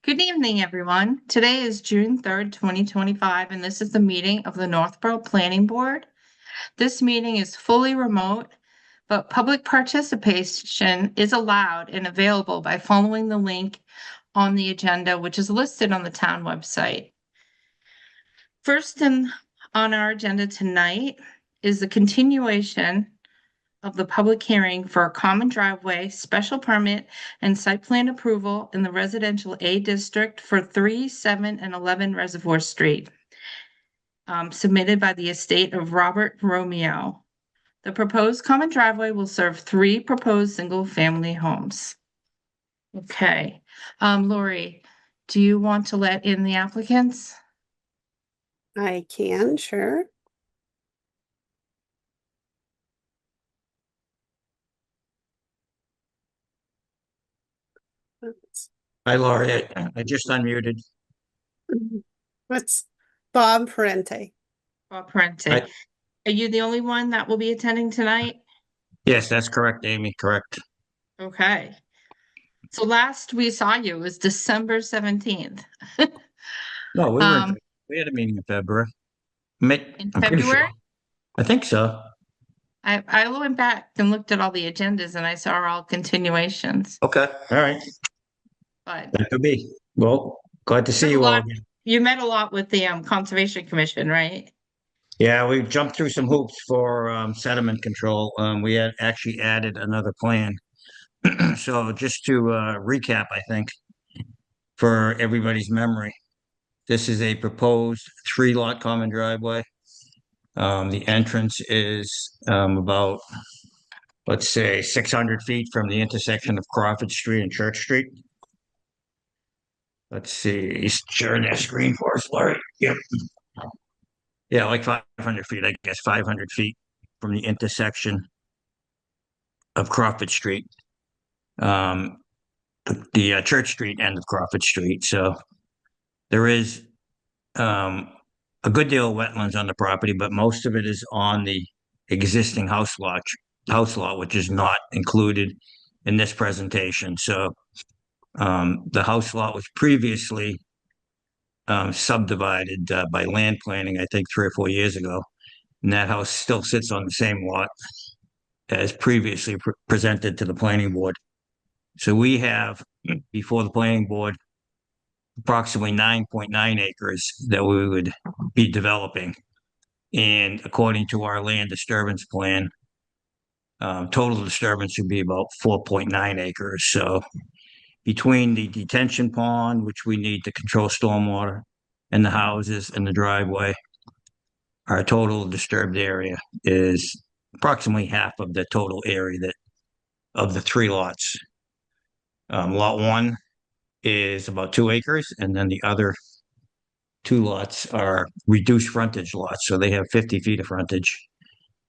Good evening, everyone. Today is June 3rd, 2025, and this is the meeting of the Northborough Planning Board. This meeting is fully remote, but public participation is allowed and available by following the link on the agenda, which is listed on the town website. First on our agenda tonight is the continuation of the public hearing for a common driveway, special permit, and site plan approval in the residential A district for 3, 7, and 11 Reservoir Street, submitted by the estate of Robert Romeo. The proposed common driveway will serve 3 proposed single-family homes. Okay, Lori, do you want to let in the applicants? I can, sure. Hi, Laurie. I just unmuted. What's Bob Parente? Bob Parente. Hi. Are you the only one that will be attending tonight? Yes, that's correct, Amy. Correct. Okay. So last we saw you was December 17th. No, Um, we had a meeting in February. in I'm pretty sure. February? I think so. I went back and looked at all the agendas and I saw all continuations, Okay. All right. but That could be. Well, glad to see a you all lot, again. you met a lot with the Conservation Commission, right? Yeah, we jumped through some hoops for sediment control. We had actually added another plan. So just to recap, I think, for everybody's memory, this is a proposed 3-lot common driveway. The entrance is about, let's say, 600 feet from the intersection of Crawford Street and Church Street. Let's see, share that screen for us, Larry. Yep. Yeah, like 500 feet, I guess, 500 feet from the intersection of Crawford Street. The Church Street end of Crawford Street. So there is a good deal of wetlands on the property, but most of it is on the existing house lot, which is not included in this presentation. So the house lot was previously subdivided by land planning, I think 3 or 4 years ago. And that house still sits on the same lot as previously presented to the planning board. So we have before the planning board approximately 9.9 acres that we would be developing. And according to our land disturbance plan, total disturbance would be about 4.9 acres. So between the detention pond, which we need to control stormwater, and the houses and the driveway, our total disturbed area is approximately half of the total area of the 3 lots. Lot 1 is about 2 acres, and then the other 2 lots are reduced frontage lots, so they have 50 feet of frontage,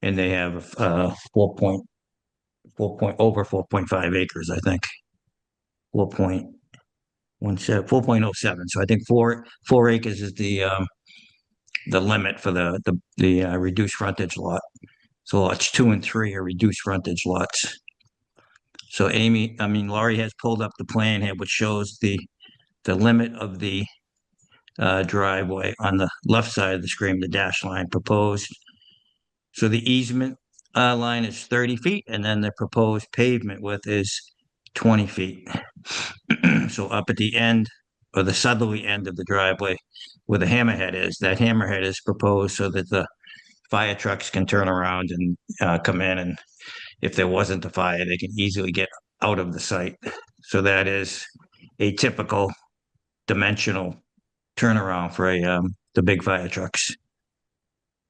and they have over 4.5 acres, I think. 4.07. So I think 4 acres is the limit for the reduced frontage lot. So lots 2 and 3 are reduced frontage lots. So Laurie has pulled up the plan here, which shows the limit of the driveway on the left side of the screen, the dash line proposed. So the easement line is 30 feet, and then the proposed pavement width is 20 feet. So up at the end, or the southerly end of the driveway, where the hammerhead is, that hammerhead is proposed so that the fire trucks can turn around and come in, and if there wasn't a fire, they can easily get out of the site. So that is a typical dimensional turnaround for the big fire trucks.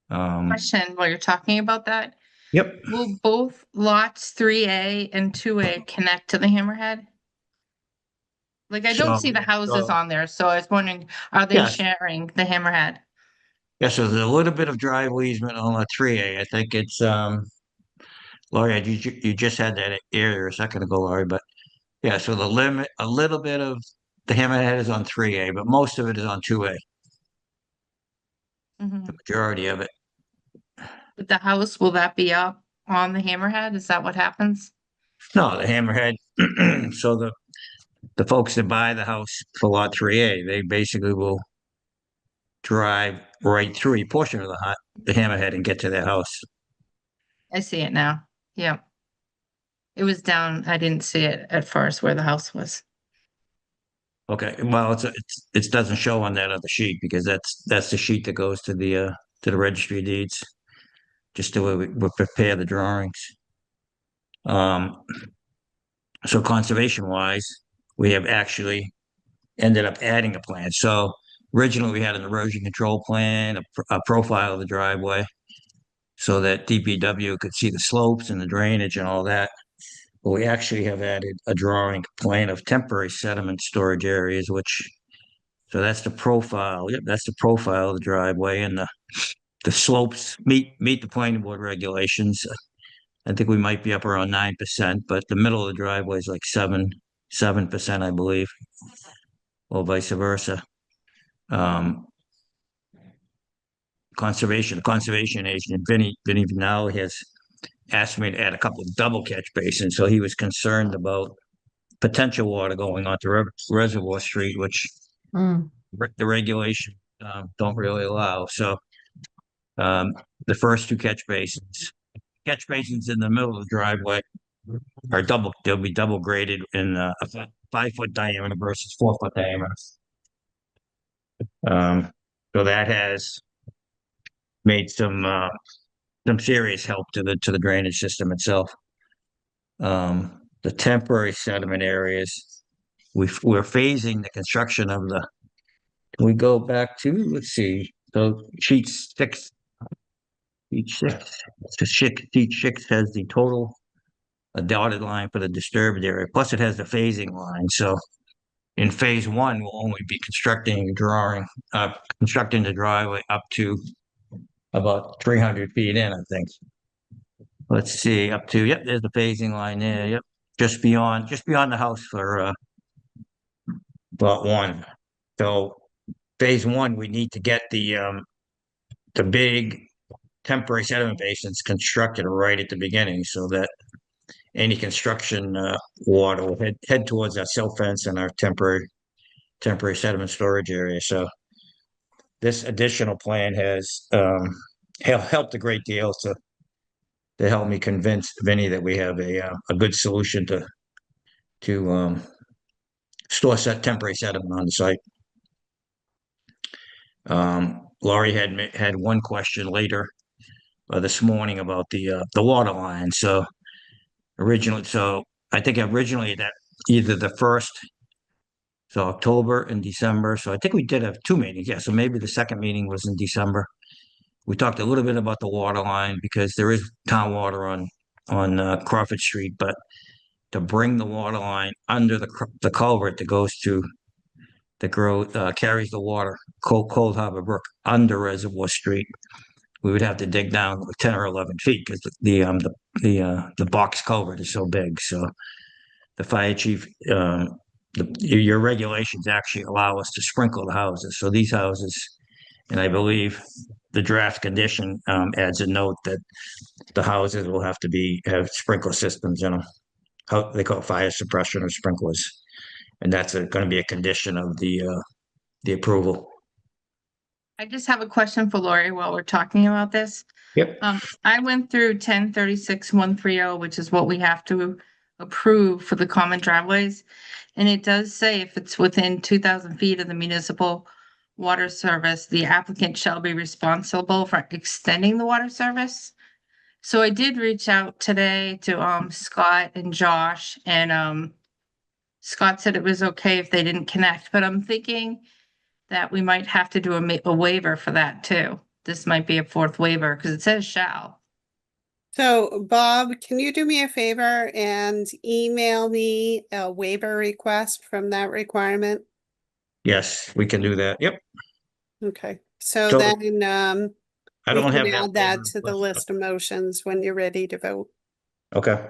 Question while you're talking about that. Yep. Will both lots 3A and 2A connect to the hammerhead? Like I don't see the houses on there, so I was wondering, are they sharing the hammerhead? Yeah, so there's a little bit of driveway easement on lot 3A. I think it's Laurie, you just had that area a second ago, Laurie, but yeah, so the limit, a little bit of the hammerhead is on 3A, but most of it is on 2A. The majority of it. But the house, will that be up on the hammerhead? Is that what happens? No, the hammerhead. So the folks that buy the house for lot 3A, they basically will drive right through a portion of the hammerhead and get to their house. I see it now. Yeah. It was down, I didn't see it at first where the house was. Okay, well, it doesn't show on that other sheet because that's the sheet that goes to the registry of deeds, just the way we prepare the drawings. So conservation wise, we have actually ended up adding a plan. So originally we had an erosion control plan, a profile of the driveway, so that DPW could see the slopes and the drainage and all that. But we actually have added a drawing plan of temporary sediment storage areas, so that's the profile. Yep, that's the profile of the driveway, and the slopes meet the planning board regulations. I think we might be up around 9%, but the middle of the driveway is like 7%, I believe, or vice versa. Conservation agent Vinny now has asked me to add a couple of double catch basins, so he was concerned about potential water going onto Reservoir Street, which the regulation don't really allow. So the first two catch basins in the middle of the driveway are they'll be double graded in a 5-foot diameter versus 4-foot diameter. So that has made some serious help to the drainage system itself. The temporary sediment areas, we're phasing the construction of can we go back to, let's see, so sheet six has the total, a dotted line for the disturbed area, plus it has the phasing line. So in phase one, we'll only be constructing the driveway up to about 300 feet in, I think. Let's see, up to, yep, there's the phasing line there, yep. Just beyond the house for lot one. So phase one, we need to get the big temporary sediment basins constructed right at the beginning so that any construction water will head towards our silt fence and our temporary sediment storage area. So this additional plan has helped a great deal to help me convince Vinny that we have a good solution to store temporary sediment on the site. Laurie had one question later this morning about the water line. So I think originally that either the first, so October and December. So I think we did have two meetings. Yeah. So maybe the second meeting was in December. We talked a little bit about the water line because there is town water on Crawford Street, but to bring the water line under the culvert that carries the water, Cold Harbor Brook, under Reservoir Street, we would have to dig down like 10 or 11 feet because the box culvert is so big. So the fire chief, your regulations actually allow us to sprinkle the houses. So these houses, and I believe the draft condition adds a note that the houses will have to have sprinkler systems in them. How they call it, fire suppression or sprinklers, and that's going to be a condition of the approval. I just have a question for Lori while we're talking about this. Yep. I went through 1036-130, which is what we have to approve for the common driveways. And it does say if it's within 2,000 feet of the municipal water service, the applicant shall be responsible for extending the water service. So I did reach out today to Scott and Josh, and Scott said it was okay if they didn't connect, but I'm thinking that we might have to do a waiver for that too. This might be a fourth waiver because it says shall. So Bob, can you do me a favor and email me a waiver request from that requirement? Yes, we can do that. Yep. Okay, so So- then I we don't can have add that to the request. list of motions when you're ready to vote. Okay.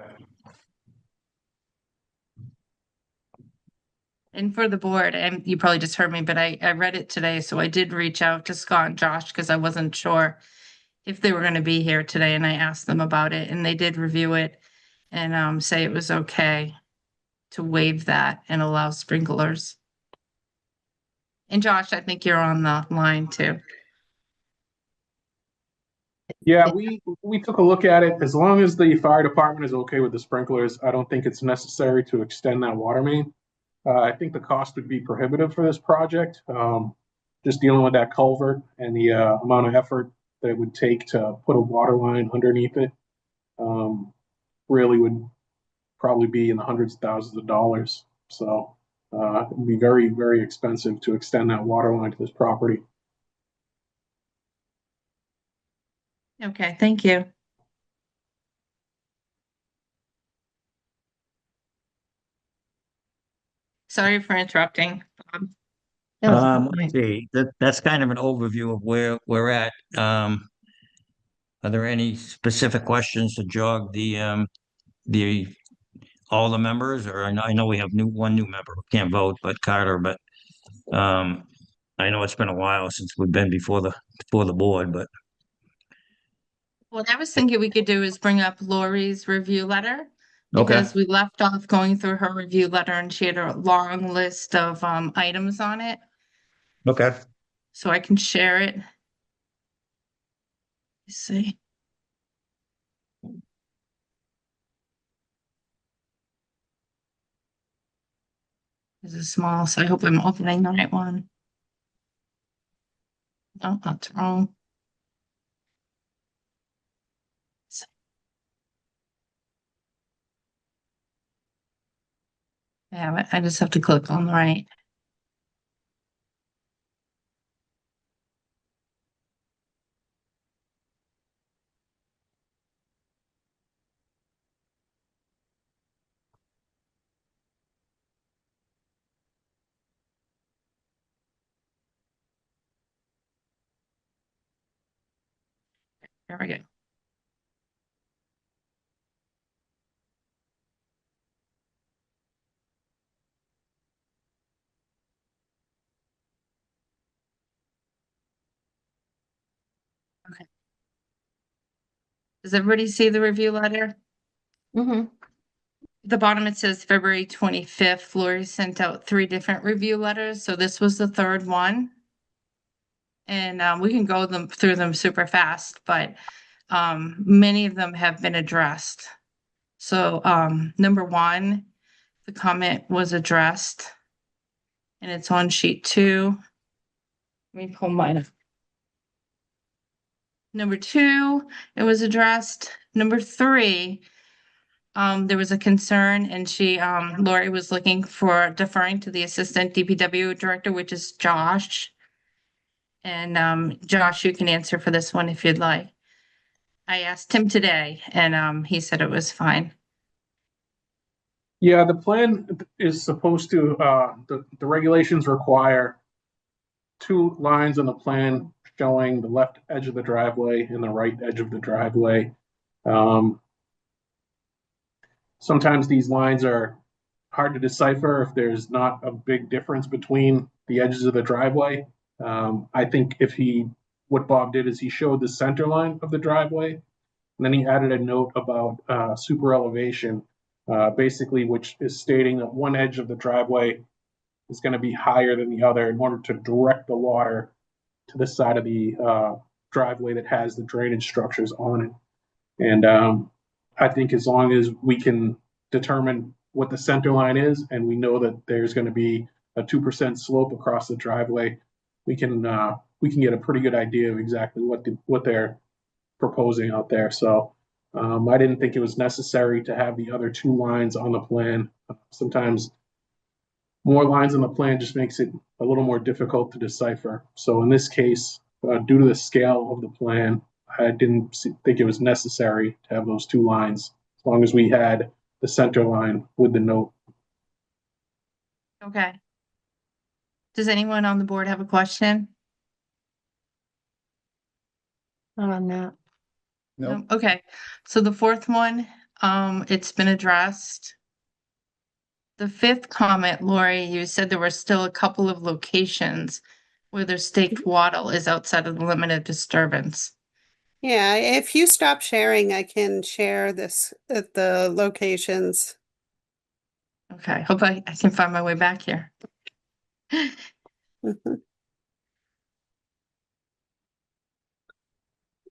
And for the board, and you probably just heard me, but I read it today, so I did reach out to Scott and Josh because I wasn't sure if they were going to be here today, and I asked them about it, and they did review it and say it was okay. to waive that and allow sprinklers. And Josh, I think you're on the line too. Yeah, we took a look at it. As long as the fire department is okay with the sprinklers, I don't think it's necessary to extend that water main. I think the cost would be prohibitive for this project. Just dealing with that culvert and the amount of effort that it would take to put a water line underneath it, really would probably be in the hundreds of thousands of dollars. So it would be very, very expensive to extend that water line to this property. Okay, thank you. Sorry for interrupting, Bob. That was Let's fine. see, that's kind of an overview of where we're at. Are there any specific questions to jog the, all the members, or I know we have one new member who can't vote, but Carter, but, I know it's been a while since we've been before the board, but, What I was thinking we could do is bring up Lori's review letter. okay, Because we left off going through her review letter and she had a long list of items on it, okay. so I can share it. Let's see. This is small, so I hope I'm opening the right one. No, that's wrong. Yeah, I just have to click on the right. There we go. Okay. Does everybody see the review letter? Mm-hmm. The bottom, it says February 25th, Lori sent out 3 different review letters, so this was the 3rd one. And we can go through them super fast, but many of them have been addressed. So number 1, the comment was addressed. And it's on sheet 2. Let me pull mine up. Number 2, it was addressed. Number 3, there was a concern and Lori was looking for deferring to the assistant DPW director, which is Josh. And Josh, you can answer for this one if you'd like. I asked him today and he said it was fine. Yeah, the plan is supposed to, the regulations require 2 lines on the plan showing the left edge of the driveway and the right edge of the driveway. Sometimes these lines are hard to decipher if there's not a big difference between the edges of the driveway. I think what Bob did is he showed the center line of the driveway, and then he added a note about super elevation, basically, which is stating that one edge of the driveway is going to be higher than the other in order to direct the water to the side of the driveway that has the drainage structures on it. And I think as long as we can determine what the center line is, and we know that there's going to be a 2% slope across the driveway, we can get a pretty good idea of exactly what they're proposing out there. So I didn't think it was necessary to have the other 2 lines on the plan. Sometimes more lines on the plan just makes it a little more difficult to decipher. So in this case, due to the scale of the plan, I didn't think it was necessary to have those 2 lines, as long as we had the center line with the note. Okay. Does anyone on the board have a question? Not on that. No? Okay, so the 4th one, it's been addressed. The 5th comment, Lori, you said there were still a couple of locations where the staked wattle is outside of the limit of disturbance. Yeah, if you stop sharing, I can share this at the locations. Okay, hope I can find my way back here. Mhm.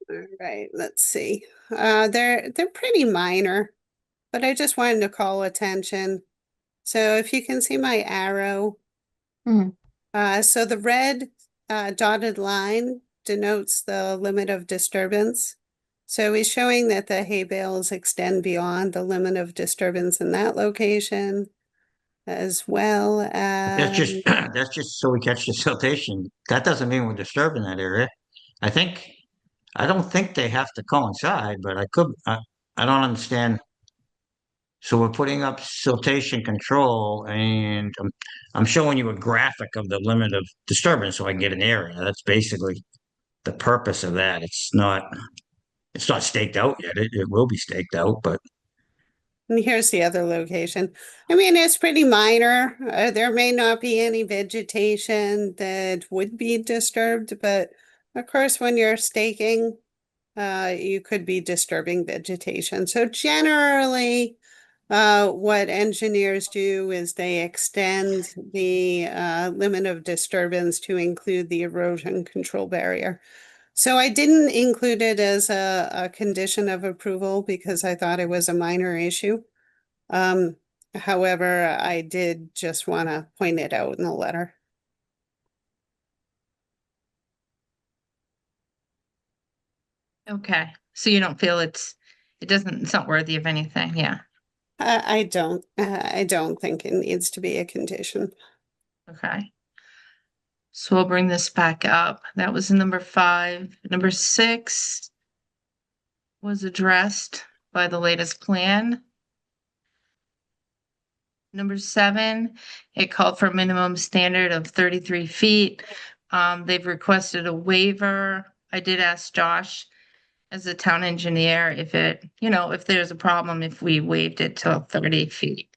All right, let's see. They're pretty minor, but I just wanted to call attention. So if you can see my arrow, Mhm. so the red dotted line denotes the limit of disturbance. So he's showing that the hay bales extend beyond the limit of disturbance in that location, as well That's as, just, that's just so we catch the siltation. That doesn't mean we're disturbing that area. I think, I don't think they have to coincide, but I don't understand. So we're putting up siltation control and I'm showing you a graphic of the limit of disturbance so I can get an area. That's basically the purpose of that. It's not staked out yet. It will be staked out, but and here's the other location. I mean, it's pretty minor. There may not be any vegetation that would be disturbed, but of course, when you're staking, you could be disturbing vegetation. So generally, what engineers do is they extend the limit of disturbance to include the erosion control barrier. So I didn't include it as a condition of approval because I thought it was a minor issue. Um, However, I did just want to point it out in the letter. Okay, so you don't feel it's not worthy of anything, yeah, I don't think it needs to be a condition. okay. So we'll bring this back up. That was number 5. Number 6 was addressed by the latest plan. Number 7, it called for a minimum standard of 33 feet. They've requested a waiver. I did ask Josh as a town engineer if if there's a problem, if we waived it to 30 feet.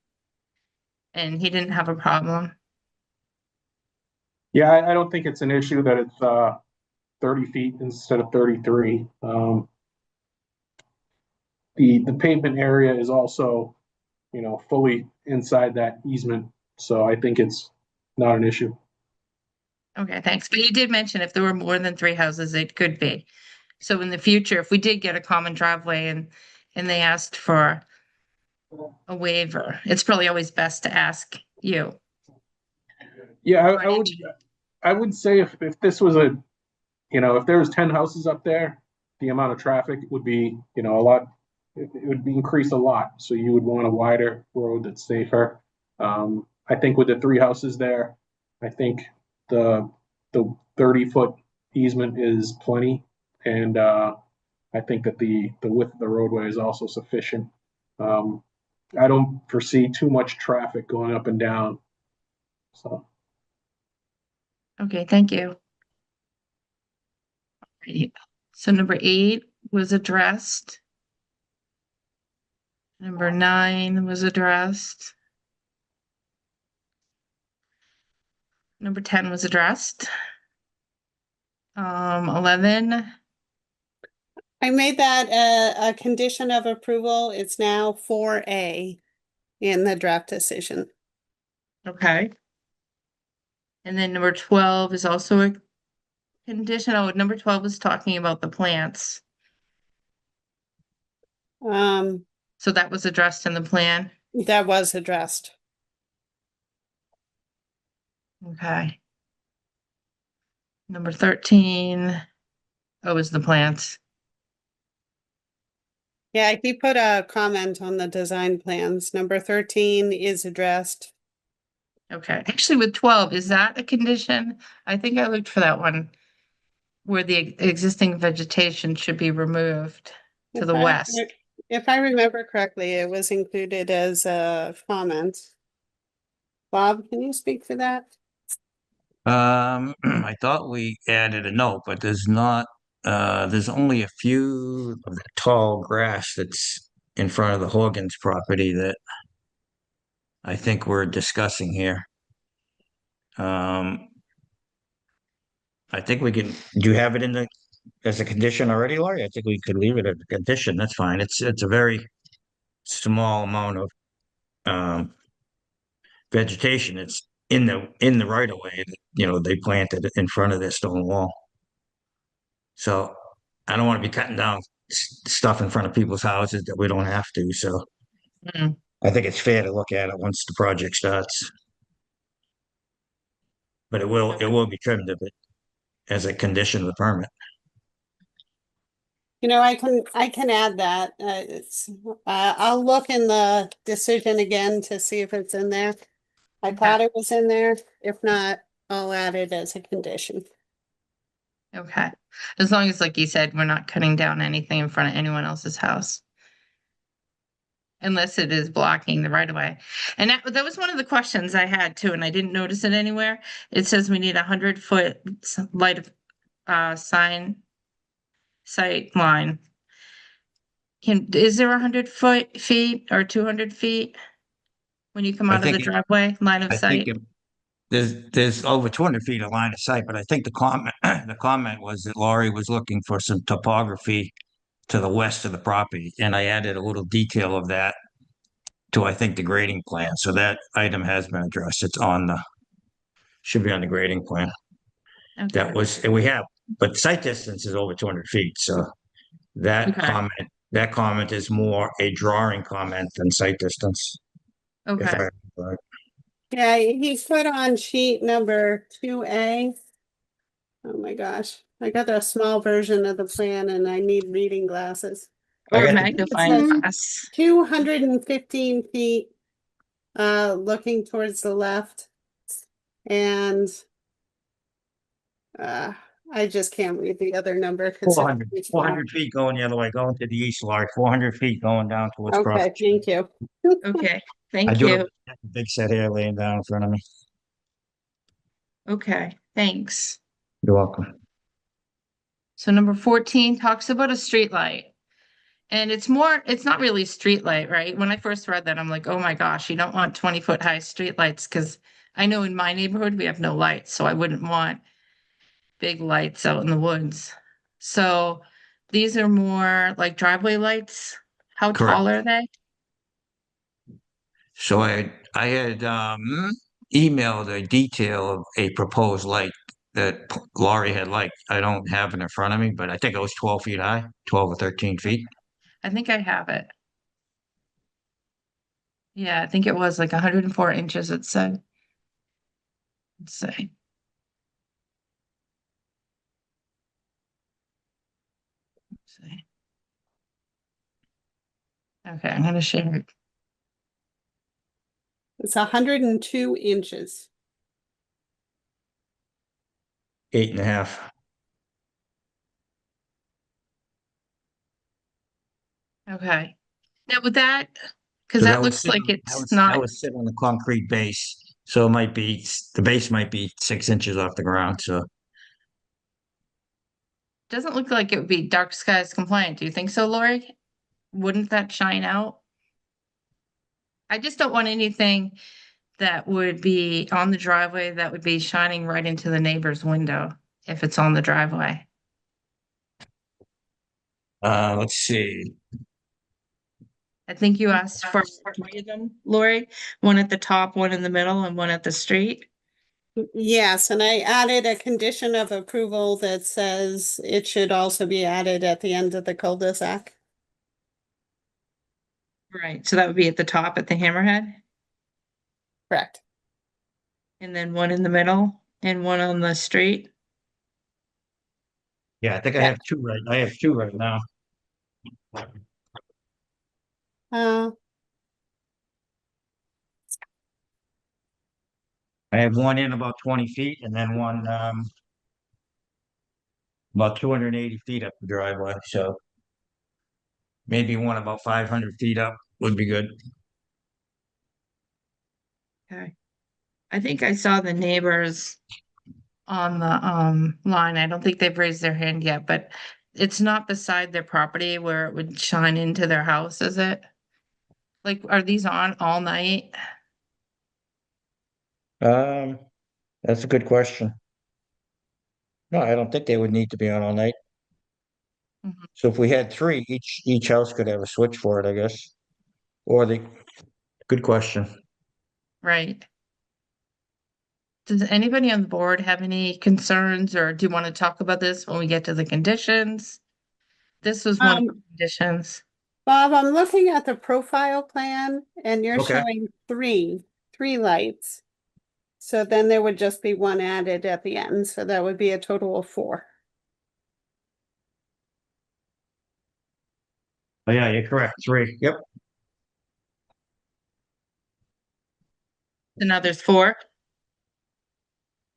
And he didn't have a problem. Yeah, I don't think it's an issue that it's 30 feet instead of 33. The pavement area is also, fully inside that easement, so I think it's not an issue. Okay, thanks. But you did mention if there were more than 3 houses, it could be. So in the future, if we did get a common driveway and they asked for a waiver, it's probably always best to ask you. Yeah, Or an I would say if this was if there was 10 houses up there, the amount of traffic would be, a lot, it would be increased a lot. So you would want a wider road that's safer. I think with the 3 houses there, I think the 30-foot easement is plenty. And I think that the width of the roadway is also sufficient. Um, I don't foresee too much traffic going up and down. So. Okay, thank you. Alrighty. So number 8 was addressed. Number 9 was addressed. Number 10 was addressed. 11, I made that a condition of approval. It's now 4A in the draft decision. okay. And then number 12 is also a condition. Oh, number 12 is talking about the plants. Um, So that was addressed in the plan. that was addressed. Okay. Number 13. Oh, is the plants. Yeah, he put a comment on the design plans. Number 13 is addressed. Okay. Actually, with 12, is that a condition? I think I looked for that one where the existing vegetation should be removed to the west. If I remember correctly, it was included as a comment. Bob, can you speak for that? I thought we added a note, but there's only a few of the tall grass that's in front of the Horgans property that I think we're discussing here. Um, I think we can, do you have it as a condition already, Laurie? I think we could leave it as a condition. That's fine. It's a very small amount of, um, vegetation. It's in the right of way, they planted it in front of their stone wall. So I don't want to be cutting down stuff in front of people's houses that we don't have to. So Mm, I think it's fair to look at it once the project starts. But it will be trimmed if it as a condition of the permit. I can add that. I'll look in the decision again to see if it's in there. I Okay. thought it was in there. If not, I'll add it as a condition. Okay, as long as, like you said, we're not cutting down anything in front of anyone else's house. Unless it is blocking the right of way. And that was one of the questions I had too, and I didn't notice it anywhere. It says we need 100-foot light of sign sight line. Is there 100 feet or 200 feet? When you come I out of the think it- driveway, line of I think sight? there's over 200 feet of line of sight, but I think the comment was that Laurie was looking for some topography to the west of the property, and I added a little detail of that to, I think, the grading plan. So that item has been addressed. Should be on the grading plan. Okay, And we have, but site distance is over 200 feet. So that Okay. comment is more a drawing comment than site distance. If okay, I, Yeah, he put on sheet number 2A. Oh my gosh, I got a small version of the plan and I need reading glasses. I or got the- magnifying says- glass. 215 feet, looking towards the left. And I just can't read the other number. 'cause 400, it's small. 400 feet going the other way, going to the east, Laurie, 400 feet going down towards Okay, Crawford. thank you. Okay, I thank do you. have a big set here laying down in front of me. Okay, thanks. You're welcome. So number 14 talks about a street light. And it's not really a street light, right? When I first read that, I'm like, oh my gosh, you don't want 20-foot high street lights because I know in my neighborhood we have no lights, so I wouldn't want big lights out in the woods. So these are more like driveway lights. How Correct. tall are they? So I had emailed a detail of a proposed light that Laurie had liked. I don't have it in front of me, but I think it was 12 feet high, 12 or 13 feet. I think I have it. Yeah, I think it was like 104 inches, it said. Let's see. Let's see. Okay, I'm gonna share it. It's 102 inches. 8.5. Okay. Now with that, because So that would looks sit like on- that it's would- not. That would sit on the concrete base. So the base might be 6 inches off the ground. So Doesn't look like it would be dark skies compliant. Do you think so, Lori? Wouldn't that shine out? I just don't want anything that would be on the driveway that would be shining right into the neighbor's window if it's on the driveway. let's see. I think you asked for 3 of them, Lori, one at the top, one in the middle, and one at the street. Yes, and I added a condition of approval that says it should also be added at the end of the cul-de-sac. Right, so that would be at the top at the hammerhead, Correct. and then one in the middle and one on the street. Yeah, I think I Yeah. have two right. I have two right now. Uh, I have one in about 20 feet and then one about 280 feet up the driveway. So maybe one about 500 feet up would be good. Okay. I think I saw the neighbors on the line. I don't think they've raised their hand yet, but it's not beside their property where it would shine into their house, is it? Like, are these on all night? Um, that's a good question. No, I don't think they would need to be on all night. Mhm. So if we had three, each house could have a switch for it, I guess. Or good question. Right. Does anybody on the board have any concerns, or do you want to talk about this when we get to the conditions? This was one of the conditions. Bob, I'm looking at the profile plan and you're Okay. showing three lights. So then there would just be one added at the end, so that would be a total of 4. Oh, yeah, you're correct. 3. Yep. And now there's 4.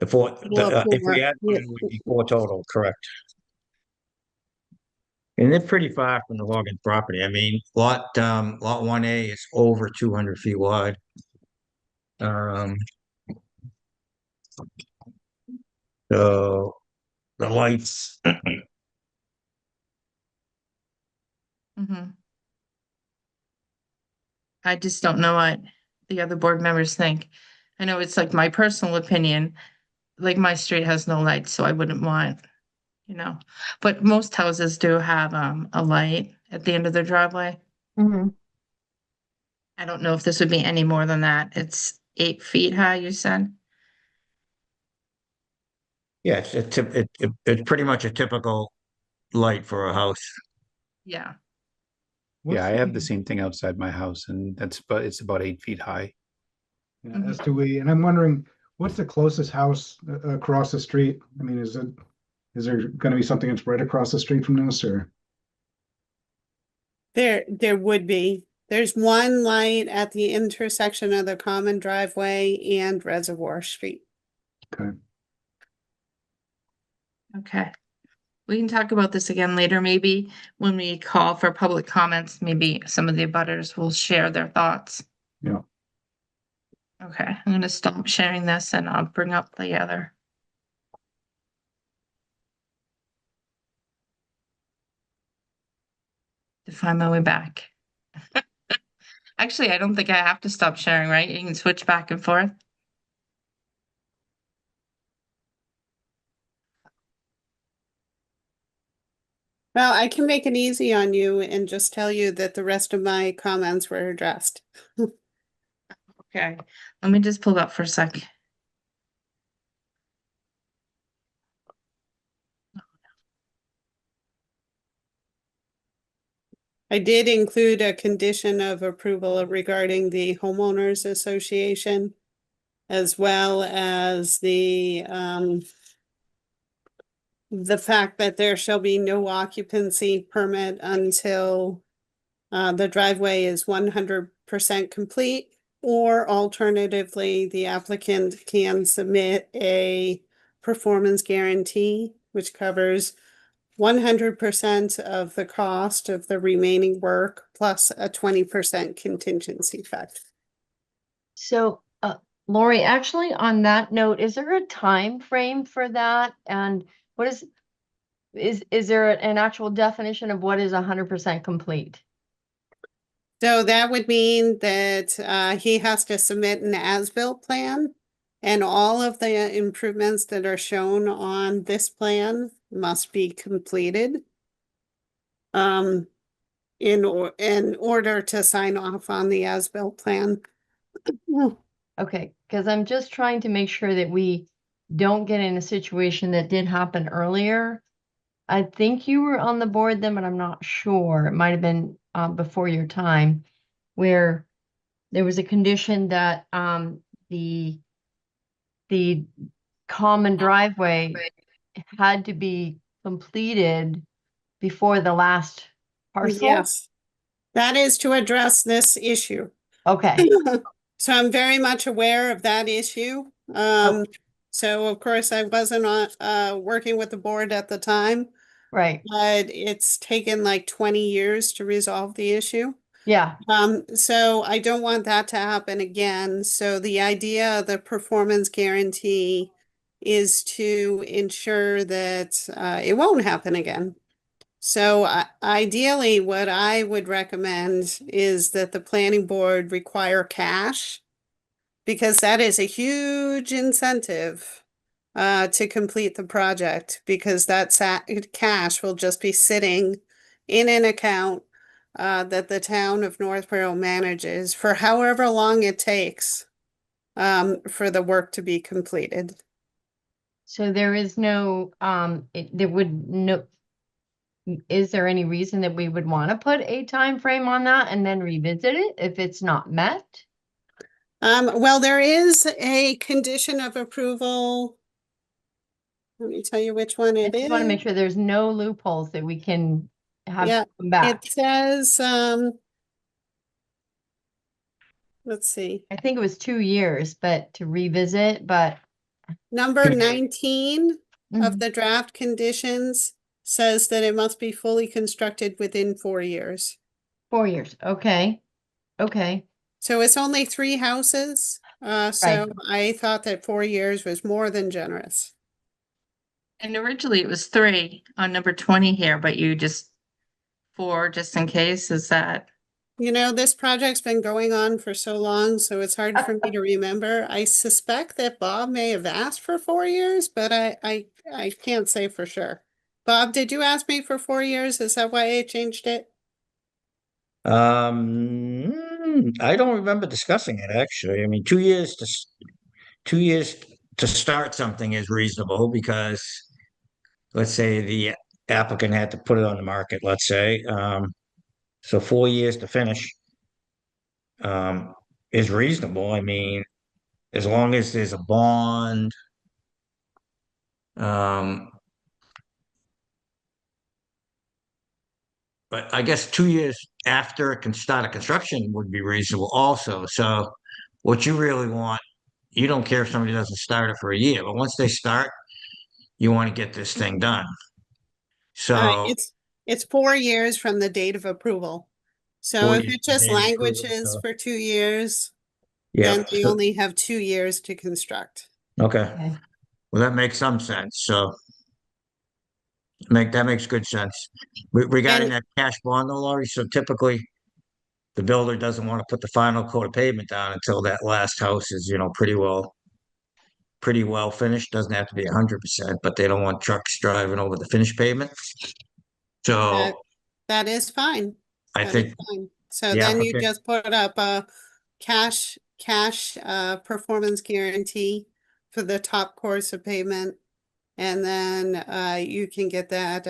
The 4, Total of if we 4. add one, it would be 4 total, correct. And they're pretty far from the Logan property. I mean, lot 1A is over 200 feet wide. So the lights, Mhm. I just don't know what the other board members think. I know it's like my personal opinion, like my street has no lights, so I wouldn't want, but most houses do have a light at the end of their driveway. Mm-hmm. I don't know if this would be any more than that. It's 8 feet high, you said? yeah, it's pretty much a typical light for a house. Yeah. Yeah, I have the same thing outside my house, and it's about 8 feet high. Yeah, Mhm. as do we, and I'm wondering, what's the closest house across the street? I mean, is there gonna be something that's right across the street from this, or? There would be. There's one light at the intersection of the common driveway and Reservoir Street. Okay, Okay. We can talk about this again later, maybe when we call for public comments, maybe some of the abutters will share their thoughts. yeah. Okay, I'm gonna stop sharing this and I'll bring up the other. To find my way back. Actually, I don't think I have to stop sharing, right? You can switch back and forth. Well, I can make it easy on you and just tell you that the rest of my comments were addressed. Okay, let me just pull up for a sec. I did include a condition of approval regarding the homeowners association, as well as the fact that there shall be no occupancy permit until the driveway is 100% complete, or alternatively, the applicant can submit a performance guarantee, which covers 100% of the cost of the remaining work plus a 20% contingency factor. So, Lori, actually, on that note, is there a time frame for that? And what is there an actual definition of what is 100% complete? So that would mean that he has to submit an as-built plan, and all of the improvements that are shown on this plan must be completed in order to sign off on the as-built plan. Okay, because I'm just trying to make sure that we don't get in a situation that did happen earlier. I think you were on the board then, but I'm not sure. It might have been before your time, where there was a condition that the common driveway had to be completed before the last parcel. Yes, that is to address this issue. Okay, So I'm very much aware of that issue. So of course I wasn't working with the board at the time, right. but it's taken like 20 years to resolve the issue. Yeah, So I don't want that to happen again. So the idea of the performance guarantee is to ensure that it won't happen again. So ideally, what I would recommend is that the planning board require cash, because that is a huge incentive to complete the project, because that cash will just be sitting in an account that the town of Northborough manages for however long it takes for the work to be completed. So there is no, there would no, is there any reason that we would want to put a time frame on that and then revisit it if it's not met? Well, there is a condition of approval. Let me tell you which one I it just want to make is. sure there's no loopholes that we can have Yeah, come back. It says, let's see, I think it was 2 years, but to revisit, but number 19 of Mhm. the draft conditions says that it must be fully constructed within 4 years. 4 years. Okay. Okay. So it's only 3 houses. So I thought that 4 years was more than generous. And originally it was 3 on number 20 here, but you just 4 just in case, is that? You know, this project's been going on for so long, so it's hard for me to remember. I suspect that Bob may have asked for 4 years, but I can't say for sure. Bob, did you ask me for 4 years? Is that why I changed it? I don't remember discussing it, actually. I mean, 2 years 2 years to start something is reasonable because let's say the applicant had to put it on the market, let's say, so 4 years to finish, is reasonable. I mean, as long as there's a bond, um, but I guess 2 years after it can start a construction would be reasonable also. So what you really want, you don't care if somebody doesn't start it for a year, but once they start, you want to get this thing done. So It's 4 years from the date of approval. So 4 if years it from just date of approval, languages so for 2 years, yeah. then they only have 2 years to construct. Okay. Okay. Well, that makes some sense. So that makes good sense. Regarding And that cash bond, though, Laurie, so typically the builder doesn't want to put the final coat of pavement down until that last house is, pretty well finished. Doesn't have to be 100%, but they don't want trucks driving over the finished pavement. that, So that is fine. I That is think fine. So the then you applicant, just put up a cash performance guarantee for the top course of pavement. And then you can get that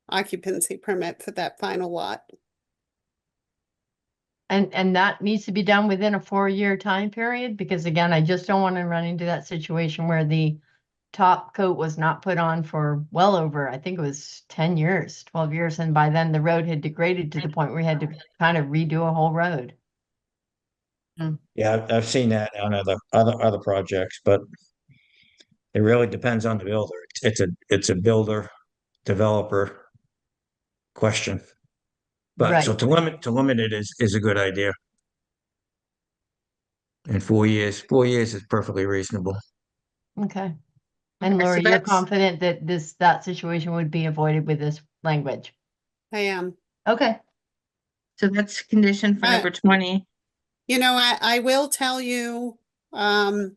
occupancy permit for that final lot. And that needs to be done within a 4-year time period, because again, I just don't want to run into that situation where the top coat was not put on for well over, I think it was 10 years, 12 years, and by then the road had degraded to the point where we had to kind of redo a whole road. yeah, I've seen that on other projects, but it really depends on the builder. It's a builder developer question. But so Right. to limit it is a good idea. And 4 years is perfectly reasonable. Okay. And Okay, so Laura, you're that's- confident that that situation would be avoided with this language? I am. Okay. So that's condition for Uh, number 20. You know, I will tell you, I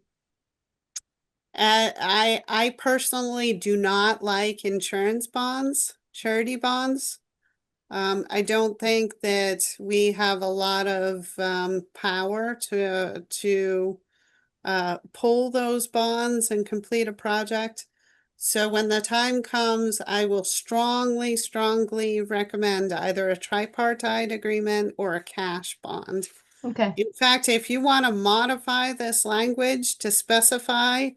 personally do not like insurance bonds, surety bonds. I don't think that we have a lot of power to pull those bonds and complete a project. So when the time comes, I will strongly, strongly recommend either a tripartite agreement or a cash bond. Okay. In fact, if you want to modify this language to specify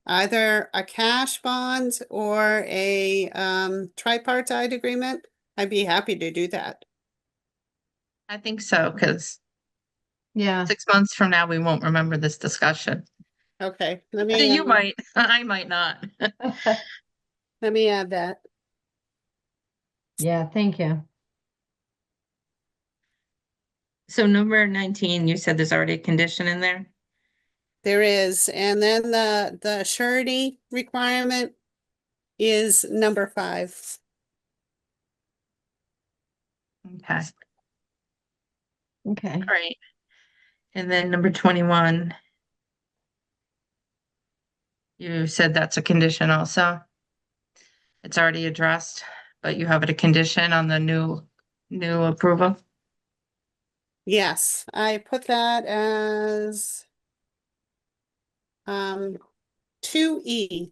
either a cash bond or a tripartite agreement, I'd be happy to do that. I think so, because Yeah. 6 months from now, we won't remember this discussion. Okay, let You me might, I might not. let me add that. Yeah, thank you. So number 19, you said there's already a condition in there? There is, and then the surety requirement is number 5. Okay, Okay. great. And then number 21. You said that's a condition also. It's already addressed, but you have it a condition on the new approval. Yes, I put that as 2E.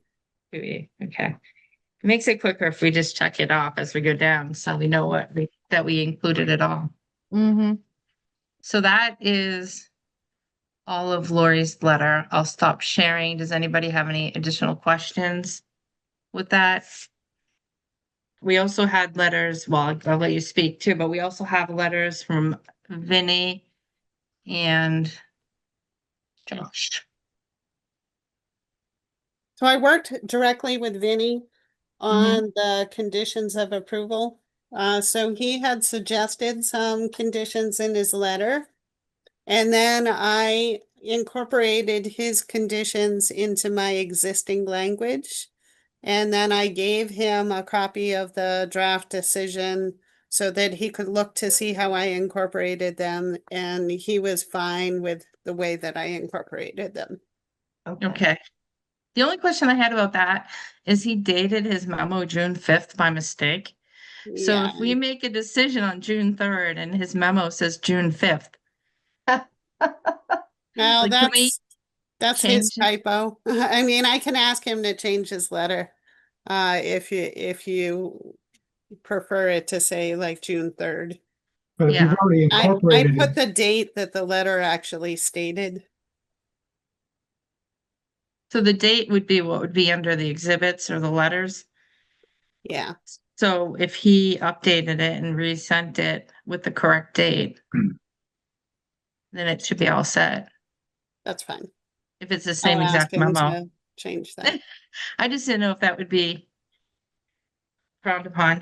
Okay. It makes it quicker if we just check it off as we go down, so we know that we included it all. Mm-hmm. So that is all of Lori's letter. I'll stop sharing. Does anybody have any additional questions with that? We also had letters, well, I'll let you speak too, but we also have letters from Vinny and Josh. So I worked directly with Vinny Mm-hmm. on the conditions of approval. So he had suggested some conditions in his letter. And then I incorporated his conditions into my existing language. And then I gave him a copy of the draft decision so that he could look to see how I incorporated them. And he was fine with the way that I incorporated them. Okay. The only question I had about that is he dated his memo June 5th by mistake. So Yeah. if we make a decision on June 3rd and his memo says June 5th, Now like, can we that's his change it? typo. I mean, I can ask him to change his letter. If you prefer it to say like June 3rd. But if Yeah. you've already I incorporated put it, the date that the letter actually stated. So the date would be what would be under the exhibits or the letters. Yeah, So if he updated it and resent it with the correct date, then it should be all set. that's fine. If it's the I'll same ask exact him memo. to change that. I just didn't know if that would be frowned upon.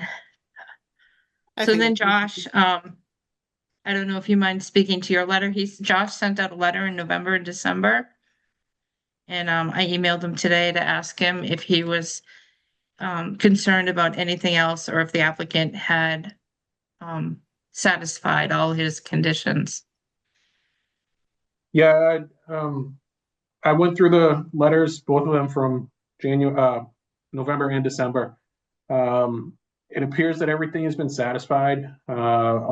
I So think then it's- Josh, I don't know if you mind speaking to your letter. Josh sent out a letter in November and December. And I emailed him today to ask him if he was concerned about anything else or if the applicant had satisfied all his conditions. Yeah, I went through the letters, both of them from November and December. It appears that everything has been satisfied. A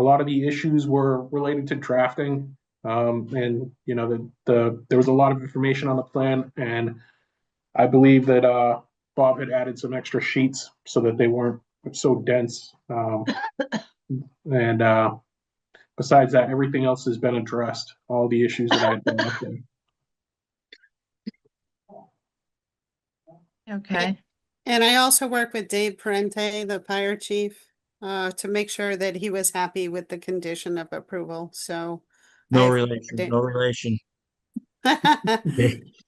lot of the issues were related to drafting. And you know, there was a lot of information on the plan, and I believe that Bob had added some extra sheets so that they weren't so dense. And besides that, everything else has been addressed, all the issues that I had been mentioning. Okay. And I also work with Dave Parente, the fire chief, to make sure that he was happy with the condition of approval. So No I- relation, no relation.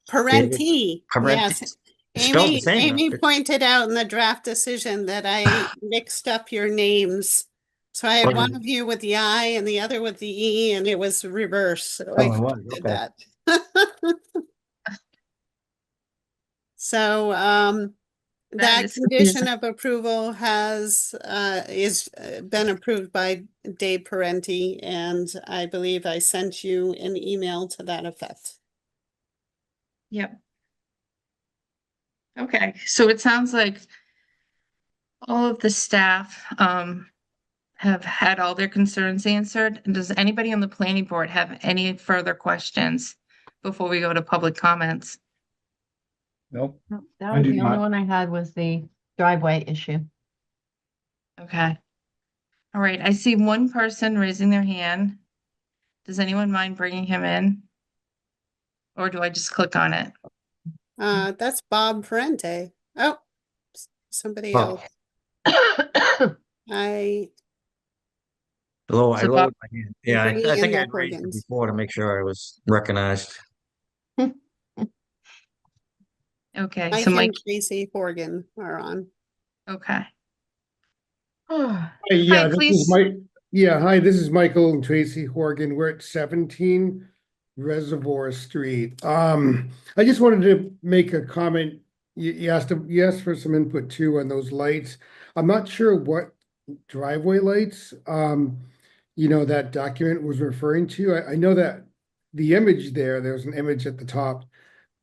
Parenti, yes. It's spelled the same. Amy pointed out in the draft decision that I mixed up your names. So I had Oh, one of you with the I and the other with the E, and it was reversed. So Oh, I it was, did okay. that. So that is condition confusing. of approval has been approved by Dave Parenti, and I believe I sent you an email to that effect. Yep. Okay, so it sounds like all of the staff have had all their concerns answered. And does anybody on the planning board have any further questions before we go to public comments? Nope. No, that I was do the only not. one I had was the driveway issue. Okay. All right, I see one person raising their hand. Does anyone mind bringing him in? Or do I just click on it? That's Bob Parente. Oh, somebody Oh. else. I Hello, I So Bob- lowered my hand. Yeah, bringing I in think the I raised it Hoagans. before to make sure I was recognized. Okay, Mike so Mike, and Tracy Horgan are on. okay. Yeah, Hi, this please. is hi, this is Michael and Tracy Horgan. We're at 17 Reservoir Street. I just wanted to make a comment. You asked for some input too on those lights. I'm not sure what driveway lights, that document was referring to. I know that the image there's an image at the top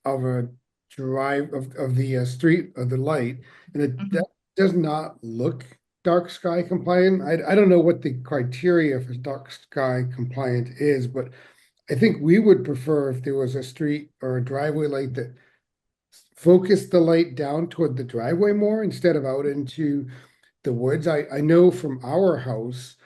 of a of the street of the light, and Mhm. that does not look dark sky compliant. I don't know what the criteria for dark sky compliant is, but I think we would prefer if there was a street or a driveway light that focus the light down toward the driveway more instead of out into the woods. I know from our house,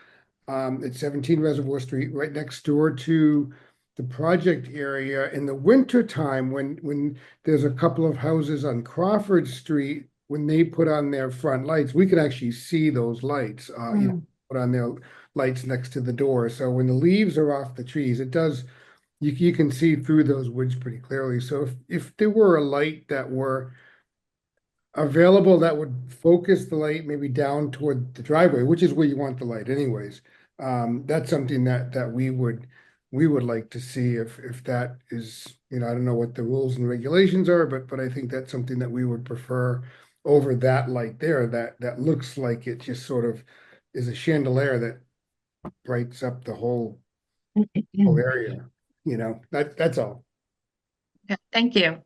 at 17 Reservoir Street, right next door to the project area, in the winter time, when there's a couple of houses on Crawford Street, when they put on their front lights, we can actually see those lights, you know, put on their lights next to the door. So when the leaves are off the trees, it does, you can see through those woods pretty clearly. So if there were a light that were available that would focus the light maybe down toward the driveway, which is where you want the light anyways, that's something that we would like to see if that is, you know, I don't know what the rules and regulations are, but I think that's something that we would prefer over that light there, that looks like it just sort of is a chandelier that brights up the whole area, you know, that's all. Yeah, thank you.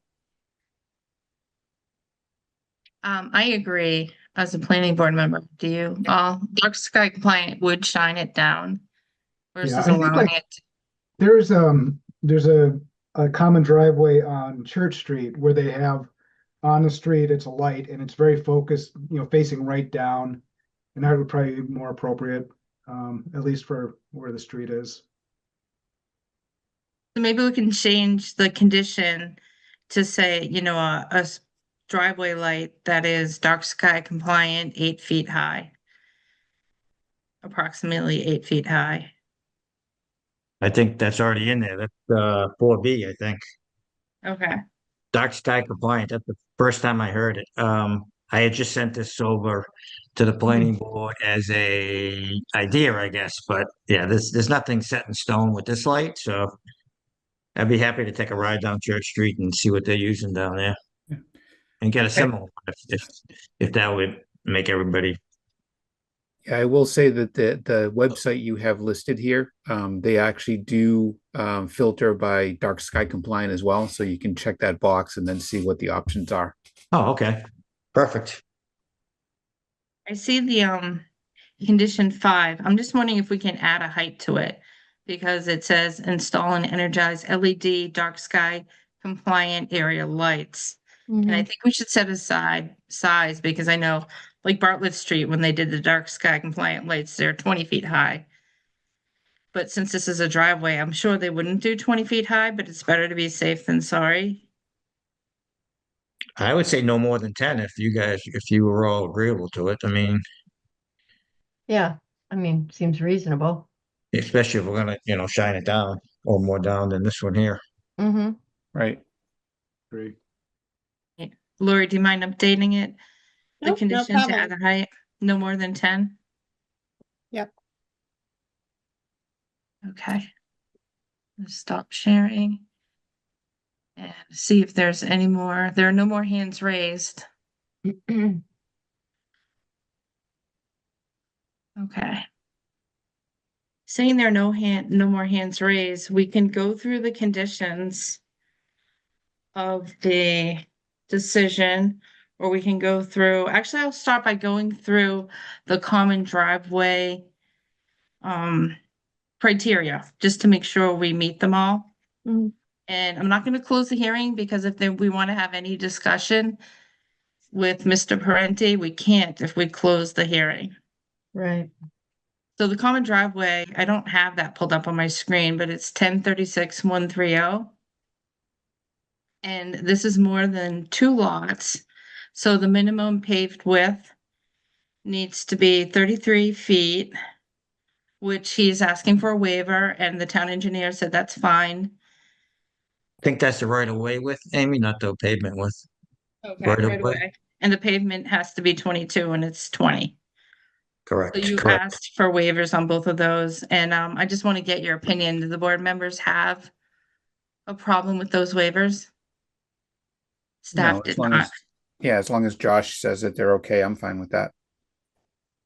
I agree as a planning board member. Do you? Dark sky compliant would shine it down versus I think, allowing like, it. there's a common driveway on Church Street where they have on the street, it's a light and it's very focused, you know, facing right down. And that would probably be more appropriate, at least for where the street is. So maybe we can change the condition to say, you know, a driveway light that is dark sky compliant, 8 feet high. Approximately 8 feet high. I think that's already in there. That's 4B, I think. Okay. Dark sky compliant. That's the first time I heard it. I had just sent this over to the planning board as a idea, I guess, but yeah, there's nothing set in stone with this light, so I'd be happy to take a ride down Church Street and see what they're using down there. Yeah. And get a similar one if that would make everybody. Yeah, I will say that the website you have listed here, they actually do filter by dark sky compliant as well. So you can check that box and then see what the options are. Oh, okay. Perfect. I see the condition 5. I'm just wondering if we can add a height to it because it says install and energize LED dark sky compliant area lights. And I think we should set aside size because I know like Bartlett Street, when they did the dark sky compliant lights, they're 20 feet high. But since this is a driveway, I'm sure they wouldn't do 20 feet high, but it's better to be safe than sorry. I would say no more than 10 if you were all agreeable to it. I mean, Yeah, I mean, seems reasonable. especially if we're gonna, you know, shine it down or more down than this one here. Mm-hmm. Right. Great. Lori, do you mind updating it? The Nope, no condition to add problem. a height, no more than 10? Yep. Okay. Let's stop sharing. And see if there's any more. There are no more hands raised. Okay. Seeing there are no more hands raised, we can go through the conditions of the decision, or we can go through, actually, I'll start by going through the common driveway criteria, just to make sure we meet them all. Mhm. And I'm not going to close the hearing because if we want to have any discussion with Mr. Parenti, we can't if we close the hearing. Right. So the common driveway, I don't have that pulled up on my screen, but it's 1036-130. And this is more than 2 lots. So the minimum paved width needs to be 33 feet, which he's asking for a waiver, and the town engineer said that's fine. I think that's the right of way with Amy, not the pavement with. Okay, Right right away. away. And the pavement has to be 22 and it's 20. Correct. So you Correct. asked for waivers on both of those, and I just want to get your opinion. Do the board members have a problem with those waivers? Staff No, did not. as long as Josh says that they're okay, I'm fine with that.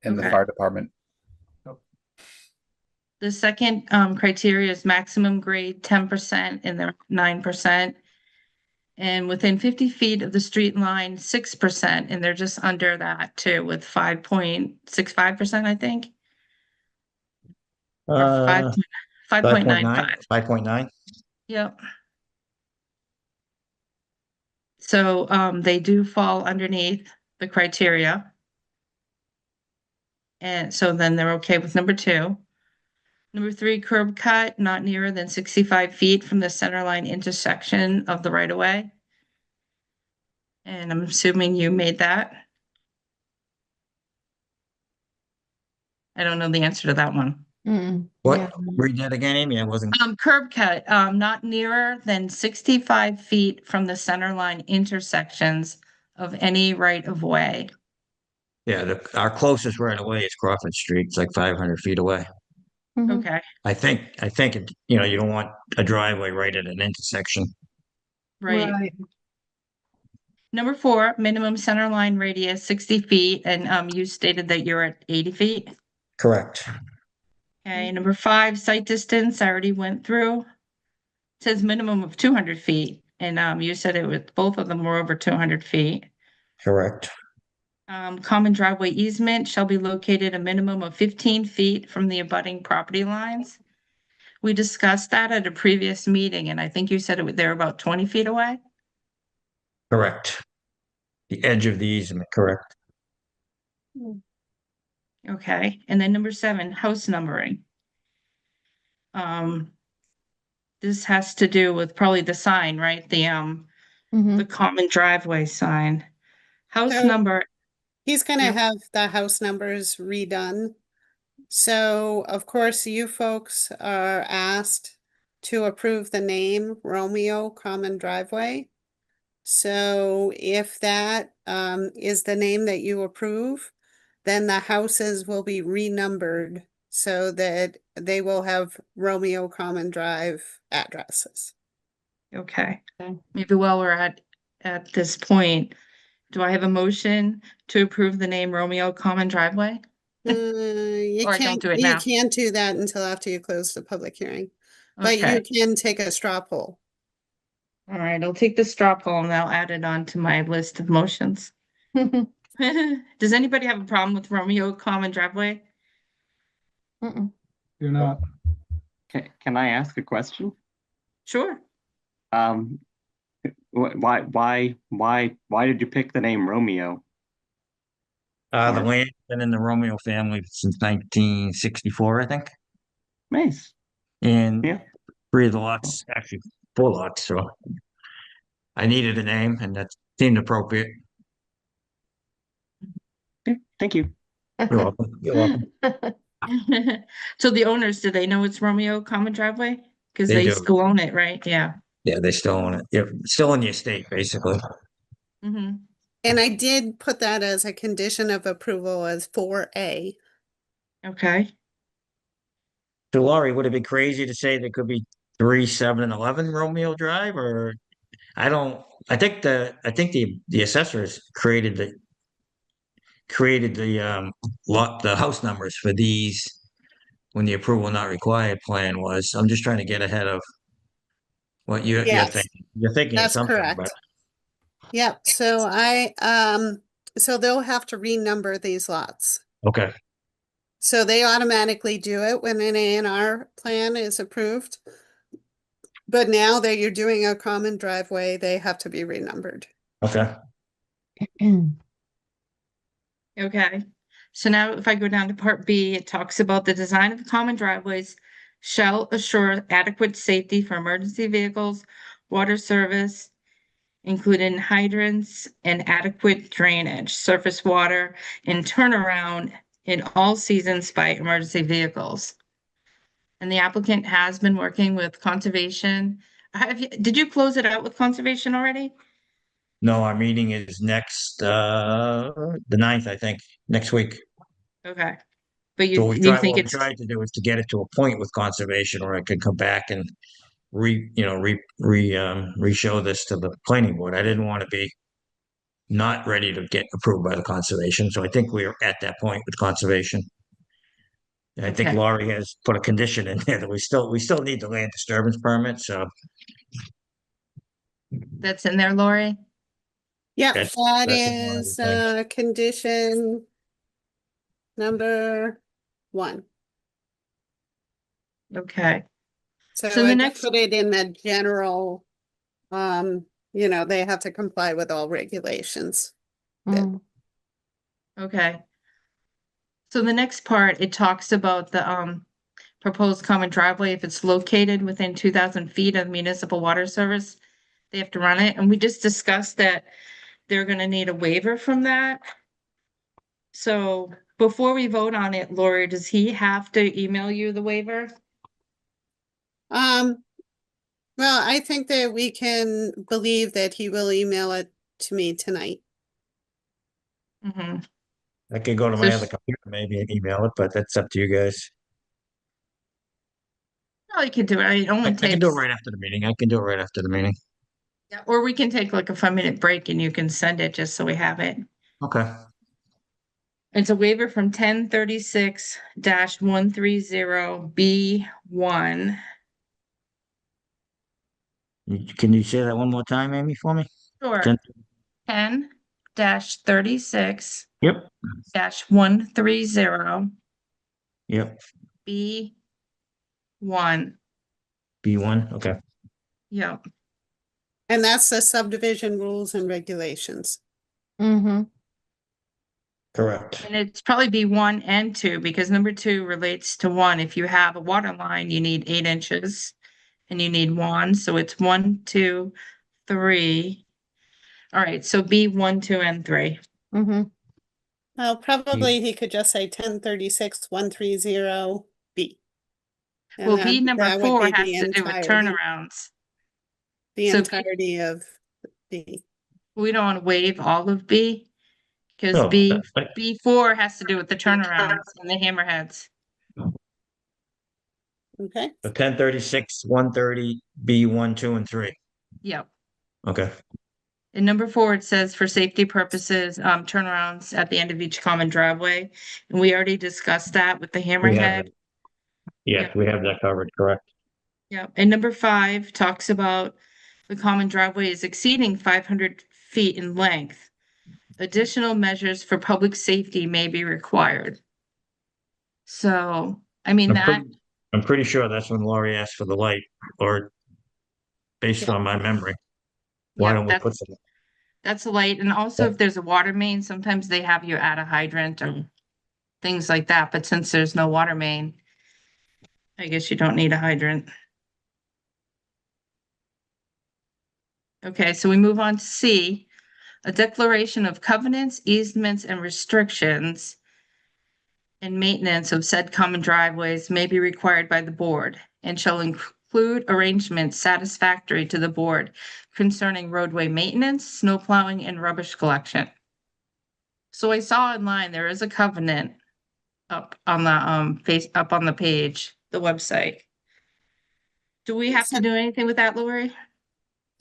And the Okay. fire department. The second criteria is maximum grade 10% and they're 9%. And within 50 feet of the street line, 6%, and they're just under that too, with 5.65%, I think. Or 5.95. 5.9. Yep. So, they do fall underneath the criteria. And so then they're okay with number 2. Number 3, curb cut not nearer than 65 feet from the center line intersection of the right of way. And I'm assuming you made that. I don't know the answer to that one. Mm, What? yeah. Read that again, Amy? I wasn't. Curb cut, not nearer than 65 feet from the center line intersections of any right of way. Yeah, our closest right away is Crawford Street. It's like 500 feet away. Mhm. Okay, I think it, you don't want a driveway right at an intersection. right. Number 4, minimum center line radius 60 feet, and you stated that you're at 80 feet. Correct. Okay, number 5, site distance, I already went through. It says minimum of 200 feet, and you said it was, both of them were over 200 feet. Correct. Common driveway easement shall be located a minimum of 15 feet from the abutting property lines. We discussed that at a previous meeting, and I think you said they're about 20 feet away. Correct. The edge of the easement, correct. Okay, and then number 7, house numbering. This has to do with probably the sign, right? The Mhm. common driveway sign. House So- number, He's gonna Yeah. have the house numbers redone. So of course, you folks are asked to approve the name Romeo Common Driveway. So if that is the name that you approve, then the houses will be renumbered so that they will have Romeo Common Drive addresses. okay. Okay. Maybe while we're at this point, do I have a motion to approve the name Romeo Common Driveway? You Or don't can't, do it you now. can't do that until after you close the public hearing. But you Okay, can take a straw poll. all right, I'll take the straw poll and I'll add it on to my list of motions. Does anybody have a problem with Romeo Common Driveway? Mm-mm. You're not. Can I ask a question? Sure. Um, why did you pick the name Romeo? The Or- land's been in the Romeo family since 1964, I think. Nice. And Yeah. 3 of the lots, actually 4 lots, so I needed a name and that seemed appropriate. Yeah, thank you. You're welcome. You're welcome. So the owners, do they know it's Romeo Common Driveway? Because They they do. still own it, right? Yeah. Yeah, they still own it. Yep, still in the estate, basically. Hmm. And I did put that as a condition of approval as 4A. Okay. So Laurie, would it be crazy to say there could be 3, 7, and 11 Romeo Drive, or I don't, I think the assessors created the lot, the house numbers for these when the approval not required plan was. I'm just trying to get ahead of what you're Yes, thinking. You're thinking of that's something, correct. but Yep, so so they'll have to renumber these lots. okay, So they automatically do it when an A&R plan is approved. But now that you're doing a common driveway, they have to be renumbered. okay. Okay. So now if I go down to part B, it talks about the design of common driveways shall assure adequate safety for emergency vehicles, water service, including hydrants and adequate drainage, surface water, and turnaround in all seasons by emergency vehicles. And the applicant has been working with conservation. Did you close it out with conservation already? No, our meeting is next, the 9th, I think, next week. Okay. But So you think what we it's, tried to do is to get it to a point with conservation where I could come back and re-show this to the planning board. I didn't want to be not ready to get approved by the conservation, so I think we're at that point with conservation. And I think Okay. Laurie has put a condition in there that we still need the land disturbance permit, so that's in there, Lori? Yep, That's- that that's in one of the is things. condition number 1. Okay. So So the I just next- put it in the general you know, they have to comply with all regulations. Mm, Okay. So the next part, it talks about the proposed common driveway, if it's located within 2,000 feet of municipal water service, they have to run it, and we just discussed that they're gonna need a waiver from that. So before we vote on it, Lori, does he have to email you the waiver? Well, I think that we can believe that he will email it to me tonight. Mm-hmm. I could go to So my sh- other computer maybe and email it, but that's up to you guys. No, you can do it, it I only can do it takes, right after the meeting. I can do it right after the meeting. yeah, or we can take like a 5-minute break and you can send it just so we have it. Okay. It's a waiver from 1036-130B1. Can you say that one more time, Amy, for me? Sure. 10-36 Yep. -130 Yep. B1. B1. Okay. Yeah. And that's the subdivision rules and regulations. mm-hmm. Correct. And it's probably B1 and 2 because number 2 relates to 1. If you have a water line, you need 8 inches and you need 1. So it's 1, 2, 3. All right. So B1, 2, and 3. Mm-hmm. Well, probably he could just say 1036-130B. And Well, B that number would 4 be has the to do with entirety, turnarounds. the So B- entirety of B. We don't want to waive all of B because No, B4 has to do with the turnarounds and the hammerheads. Okay, the 1036, 130, B1, 2, and 3. Yep. Okay. In number 4, it says for safety purposes, turnarounds at the end of each common driveway. And we already discussed that with the We have hammerhead. that. Yes, we have that covered, correct. Yeah, and number 5 talks about the common driveway is exceeding 500 feet in length. Additional measures for public safety may be required. So, I mean, I'm pretty sure that's when Laurie asked for the light, or based on my memory. Why yeah, don't we put some? that's a light. And also if there's a water main, sometimes they have you add a hydrant or things like that. But since there's no water main, I guess you don't need a hydrant. Okay, so we move on to C, a declaration of covenants, easements, and restrictions and maintenance of said common driveways may be required by the board and shall include arrangements satisfactory to the board concerning roadway maintenance, snow plowing, and rubbish collection. So I saw online there is a covenant up on the up on the page, the website. Do we have to do anything with that, Lori?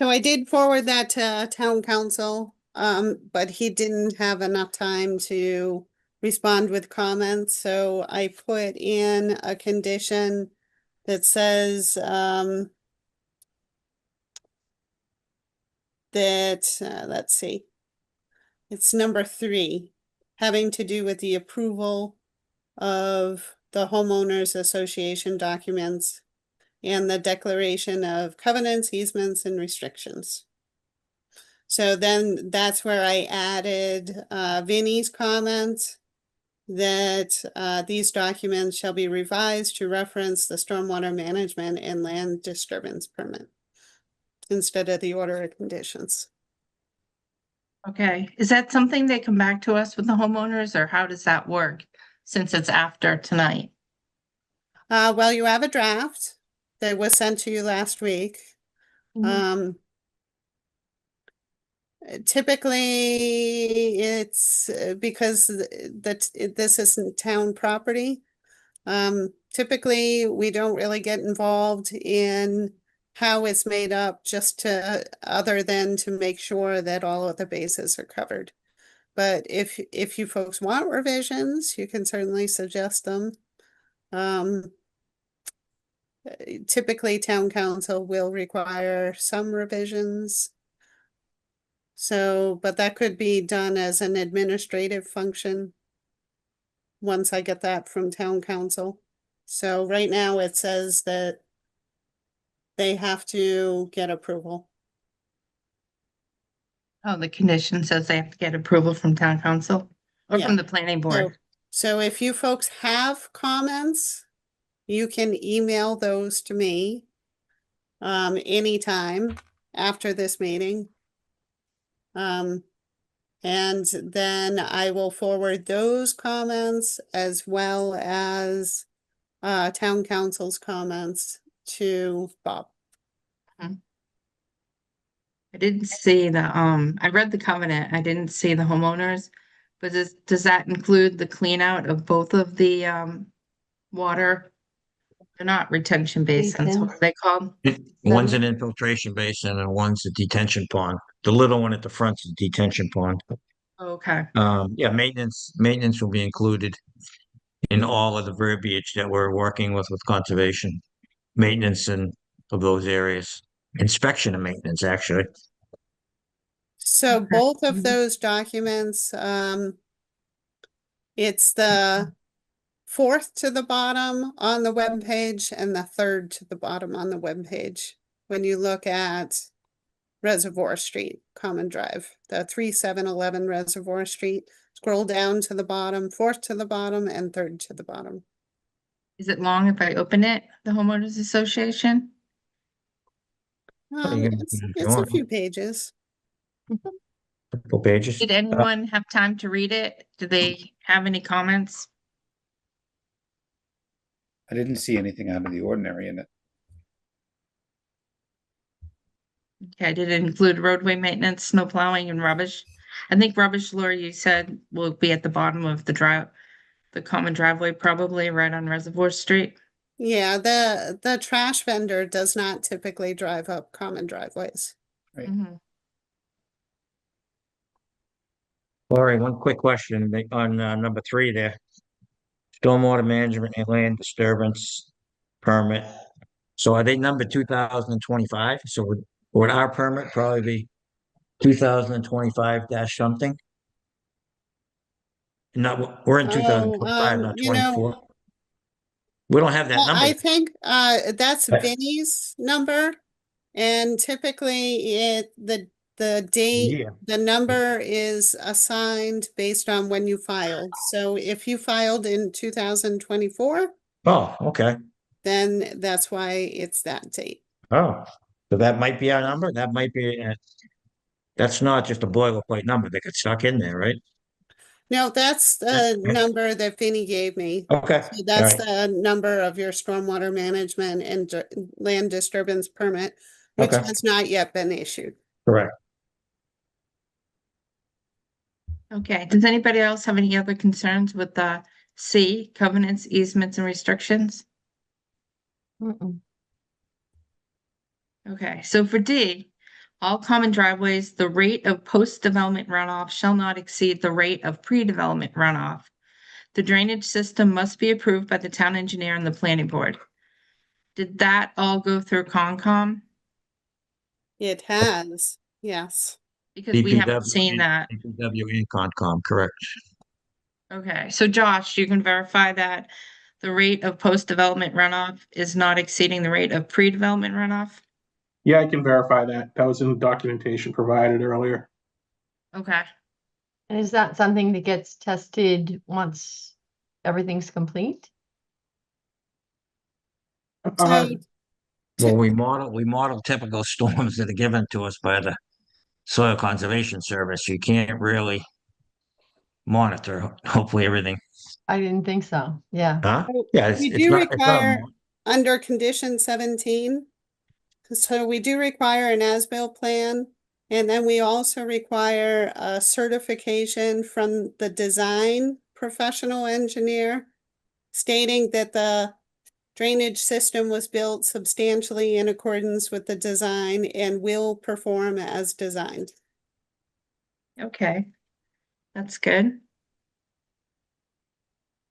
so I did forward that to town council, but he didn't have enough time to respond with comments, so I put in a condition that says, that, let's see. It's number 3, having to do with the approval of the homeowners association documents and the declaration of covenants, easements, and restrictions. So then that's where I added Vinnie's comments that these documents shall be revised to reference the stormwater management and land disturbance permit instead of the order of conditions. Okay, is that something they come back to us with the homeowners, or how does that work? Since it's after tonight? Well, you have a draft that was sent to you last week. Mhm. Typically, it's because this isn't town property. Typically, we don't really get involved in how it's made up, just to, other than to make sure that all of the bases are covered. But if you folks want revisions, you can certainly suggest them. Typically, town council will require some revisions. So, but that could be done as an administrative function once I get that from town council. So right now it says that they have to get approval. Oh, the condition says they have to get approval from town council or Yeah. from the planning So, board. so if you folks have comments, you can email those to me anytime after this meeting. And then I will forward those comments as well as town council's comments to Bob. I didn't see I read the covenant. I didn't see the homeowners. But does that include the clean out of both of the water? They're not retention basins. What Basins. are they called? One's an infiltration basin and one's a detention pond. The little one at the front's a detention pond. Okay. Yeah, maintenance will be included in all of the verbiage that we're working with conservation. Maintenance of those areas. Inspection and maintenance, actually. So Okay. both of Mhm. those documents, it's the fourth to the bottom on the webpage and the third to the bottom on the webpage. When you look at Reservoir Street, Common Drive, the 3711 Reservoir Street, scroll down to the bottom, fourth to the bottom and third to the bottom. Is it long if I open it, the homeowners association? you can open It's it if you it's a want. few pages. Couple pages. Did anyone have time to read it? Do they have any comments? I didn't see anything out of the ordinary in it. Okay, did it include roadway maintenance, snow plowing and rubbish? I think rubbish, Laura, you said will be at the bottom of the common driveway, probably right on Reservoir Street. Yeah, the trash vendor does not typically drive up common driveways. Right. Mhm. Laurie, one quick question on number 3 there. Stormwater management and land disturbance permit. So are they number 2025? So would our permit probably be 2025 dash something? Not, we're in Oh, 2025, not you know, 24. We don't have that Well, number. I think that's Right. Vinnie's number. And typically the date, Yeah. the number is assigned based on when you filed. So if you filed in 2024, Oh, okay. then that's why it's that date. Oh, so that might be our number. That might be, that's not just a boilerplate number that gets stuck in there, right? No, that's the number that Vinnie gave me. Okay, So all that's right, the number of your stormwater management and land disturbance permit, which Okay. has not yet been issued. correct. Okay, does anybody else have any other concerns with the C, covenants, easements and restrictions? Mm-mm. Okay, so for D, all common driveways, the rate of post-development runoff shall not exceed the rate of pre-development runoff. The drainage system must be approved by the town engineer and the planning board. Did that all go through Concom? It has, yes. Because we haven't DPW seen and- that. DPW and Concom, correct. Okay, so Josh, you can verify that the rate of post-development runoff is not exceeding the rate of pre-development runoff? Yeah, I can verify that. That was in the documentation provided earlier. Okay, And is that something that gets tested once everything's complete? Uh, So Well, we model typical storms that are given to us by the Soil Conservation Service. You can't really monitor, hopefully, everything. I didn't think so. Yeah. Huh? Yeah, we it's do not, it's not, require, under condition 17, so we do require an as-built plan. And then we also require a certification from the design professional engineer stating that the drainage system was built substantially in accordance with the design and will perform as designed. okay. That's good.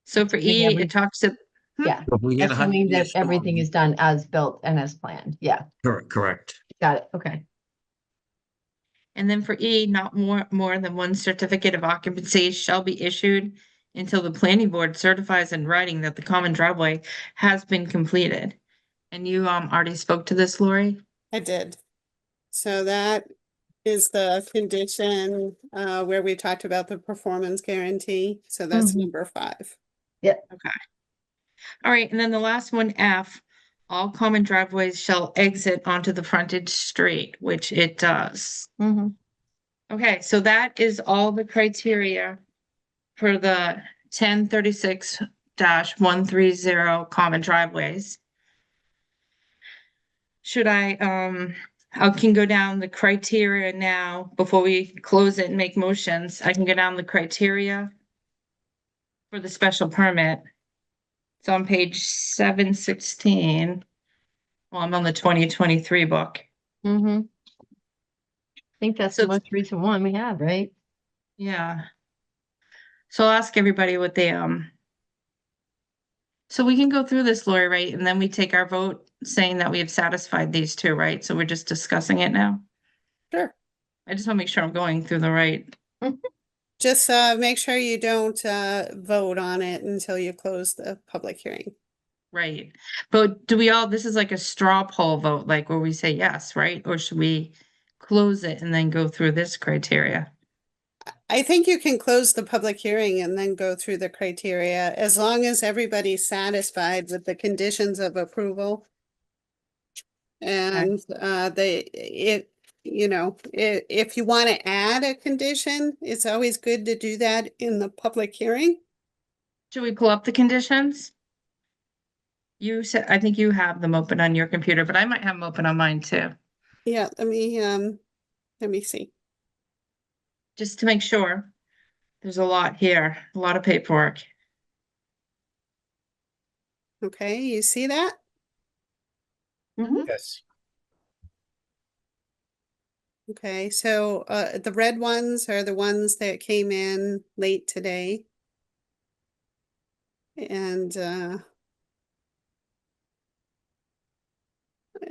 So for Assuming E, every- it talks to, Yeah. if we get a Assuming 100-year that everything storm- is done as built and as planned. Yeah. Correct. Got it. Okay. and then for E, not more than one certificate of occupancy shall be issued until the planning board certifies in writing that the common driveway has been completed. And you already spoke to this, Lori? I did. So that is the condition, where we talked about the performance guarantee. So that's Mhm. number 5. All right, and then the last one, F, all common driveways shall exit onto the frontage street, which it does. Mm-hmm. Okay, so that is all the criteria for the 1036-130 common driveways. Should I can go down the criteria now before we close it and make motions. I can go down the criteria for the special permit. It's on page 716. Well, I'm on the 2023 book. Mm-hmm. I think that's the So- most recent one we have, right? Yeah. So I'll ask everybody what they, so we can go through this, Lori, right? And then we take our vote saying that we have satisfied these two, right? So we're just discussing it now. Sure. I just want to make sure I'm going through the right. Just make sure you don't vote on it until you close the public hearing. Right. But do we all, this is like a straw poll vote, like where we say yes, right? Or should we close it and then go through this criteria? I think you can close the public hearing and then go through the criteria, as long as everybody's satisfied with the conditions of approval. And if you want to add a condition, it's always good to do that in the public hearing. Should we pull up the conditions? You said, I think you have them open on your computer, but I might have them open on mine too, Yeah, let me see. just to make sure. There's a lot here, a lot of paperwork. Okay, you see that? Yes. Okay, so the red ones are the ones that came in late today. And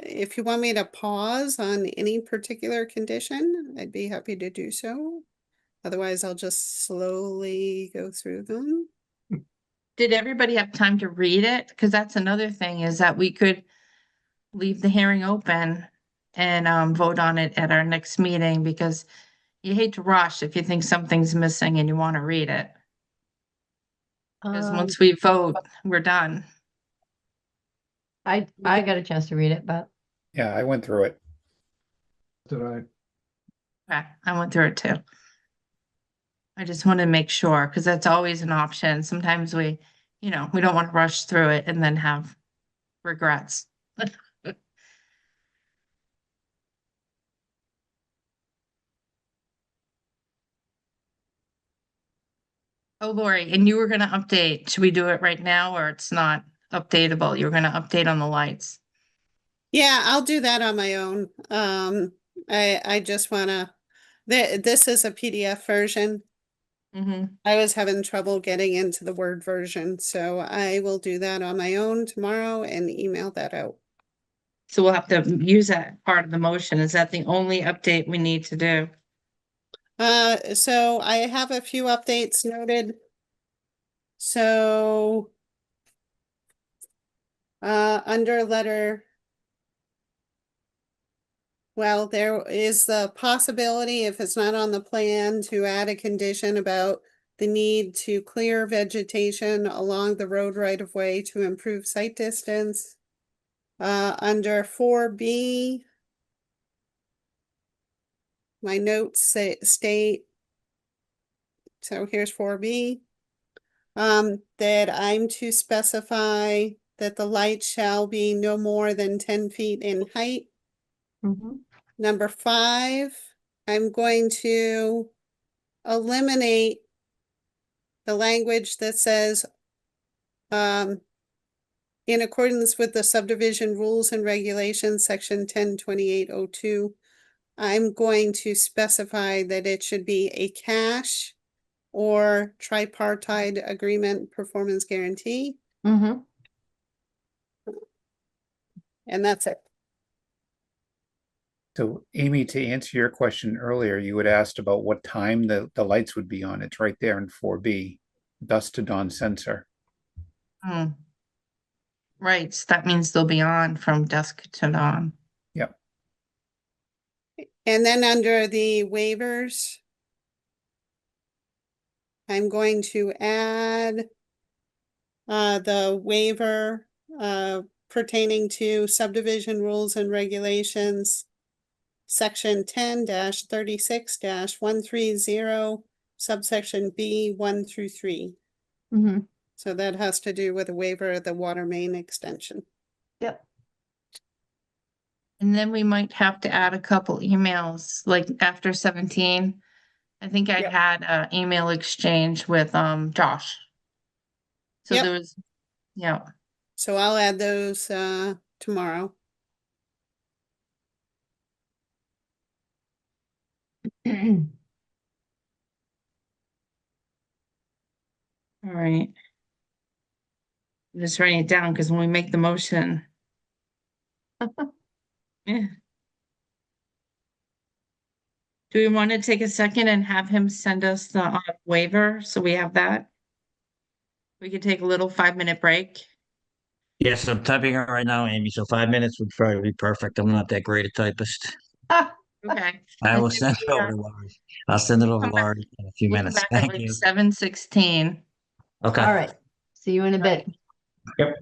if you want me to pause on any particular condition, I'd be happy to do so. Otherwise, I'll just slowly go through them. Did everybody have time to read it? Because that's another thing, is that we could leave the hearing open and vote on it at our next meeting, because you hate to rush if you think something's missing and you want to read it. Because once we vote, we're done. I got a chance to read it, but Yeah, I went through it. Did I? Okay, I went through it too. I just want to make sure, because that's always an option. Sometimes we don't want to rush through it and then have regrets. Oh, Lori, and you were gonna update. Should we do it right now, or it's not updatable? You were gonna update on the lights. Yeah, I'll do that on my own. I just wanna, this is a PDF version. Mm-hmm. I was having trouble getting into the Word version, so I will do that on my own tomorrow and email that out. So we'll have to use that part of the motion. Is that the only update we need to do? So I have a few updates noted. So under letter, well, there is the possibility, if it's not on the plan, to add a condition about the need to clear vegetation along the road right of way to improve sight distance. Under 4B, my notes state, so here's 4B, that I'm to specify that the light shall be no more than 10 feet in height. Number 5, I'm going to eliminate the language that says, in accordance with the subdivision rules and regulations, section 102802, I'm going to specify that it should be a cash or tripartite agreement performance guarantee, mm-hmm. and that's it. So Amy, to answer your question earlier, you had asked about what time the lights would be on. It's right there in 4B, dusk to dawn sensor. Hmm. Right, so that means they'll be on from dusk to dawn. Yep. And then under the waivers, I'm going to add the waiver pertaining to subdivision rules and regulations, section 10-36-130, subsection B 1 through 3. Mm-hmm. So that has to do with a waiver of the water main extension. Yep. And then we might have to add a couple emails, like after 17. I think I Yep. had an email exchange with Josh. So Yep. there was, yeah. So I'll add those tomorrow. All right. I'm just writing it down because when we make the motion. Yeah. Do we want to take a second and have him send us the waiver so we have that? We could take a little 5-minute break. Yes, I'm typing it right now, Amy, so 5 minutes would probably be perfect. I'm not that great a typist. Okay. I will And send it we, over to Laurie. I'll send it over to come back- Laurie in a few we'll come minutes. back at Thank like you. 7:16. Okay. All right. See you in a bit. Yep.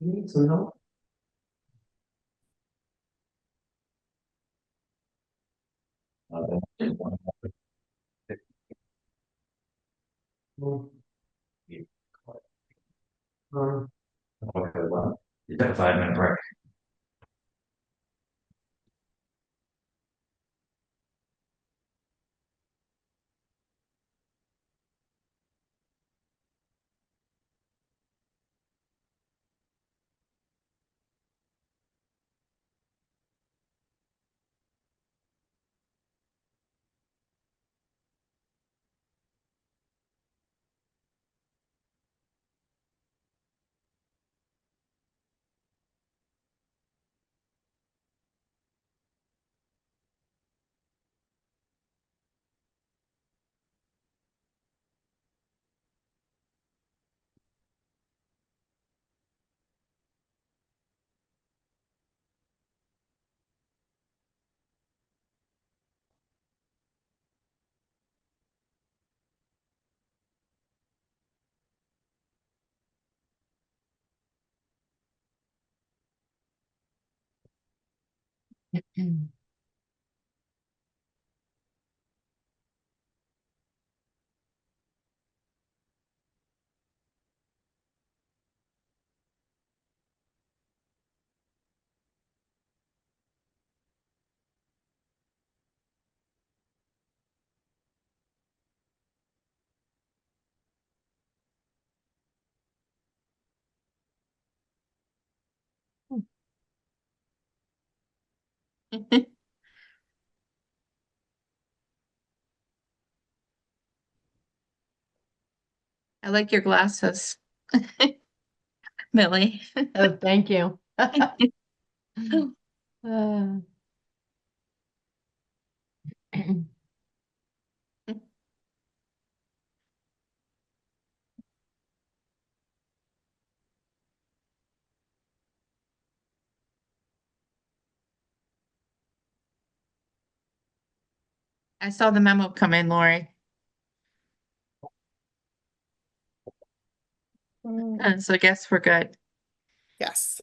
Need some help? Okay, well, you got a 5-minute break. I like your glasses. Millie. Oh, thank you. Uh, I saw the memo come in, Lori. So I guess we're good. Yes.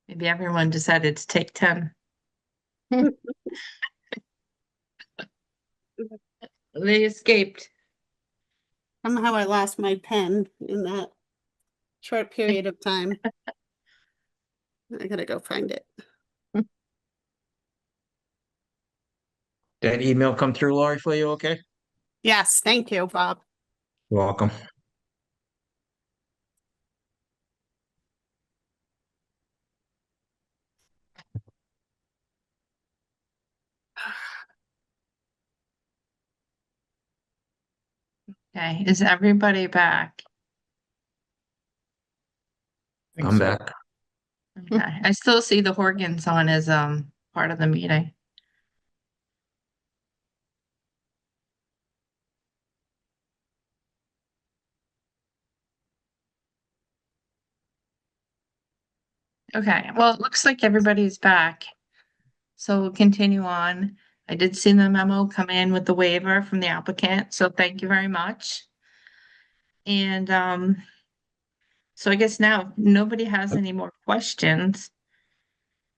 Maybe everyone decided to take 10. They escaped. Somehow I lost my pen in that short period of time. I gotta go find it. That email come through, Lori, for you, okay? Yes, thank you, Bob. You're welcome. Okay, is everybody back? Think I'm so. back. Okay, I still see the Horgans on as part of the meeting. Okay, well, it looks like everybody's back. So we'll continue on. I did see the memo come in with the waiver from the applicant, so thank you very much. And so I guess now, if nobody has any more questions,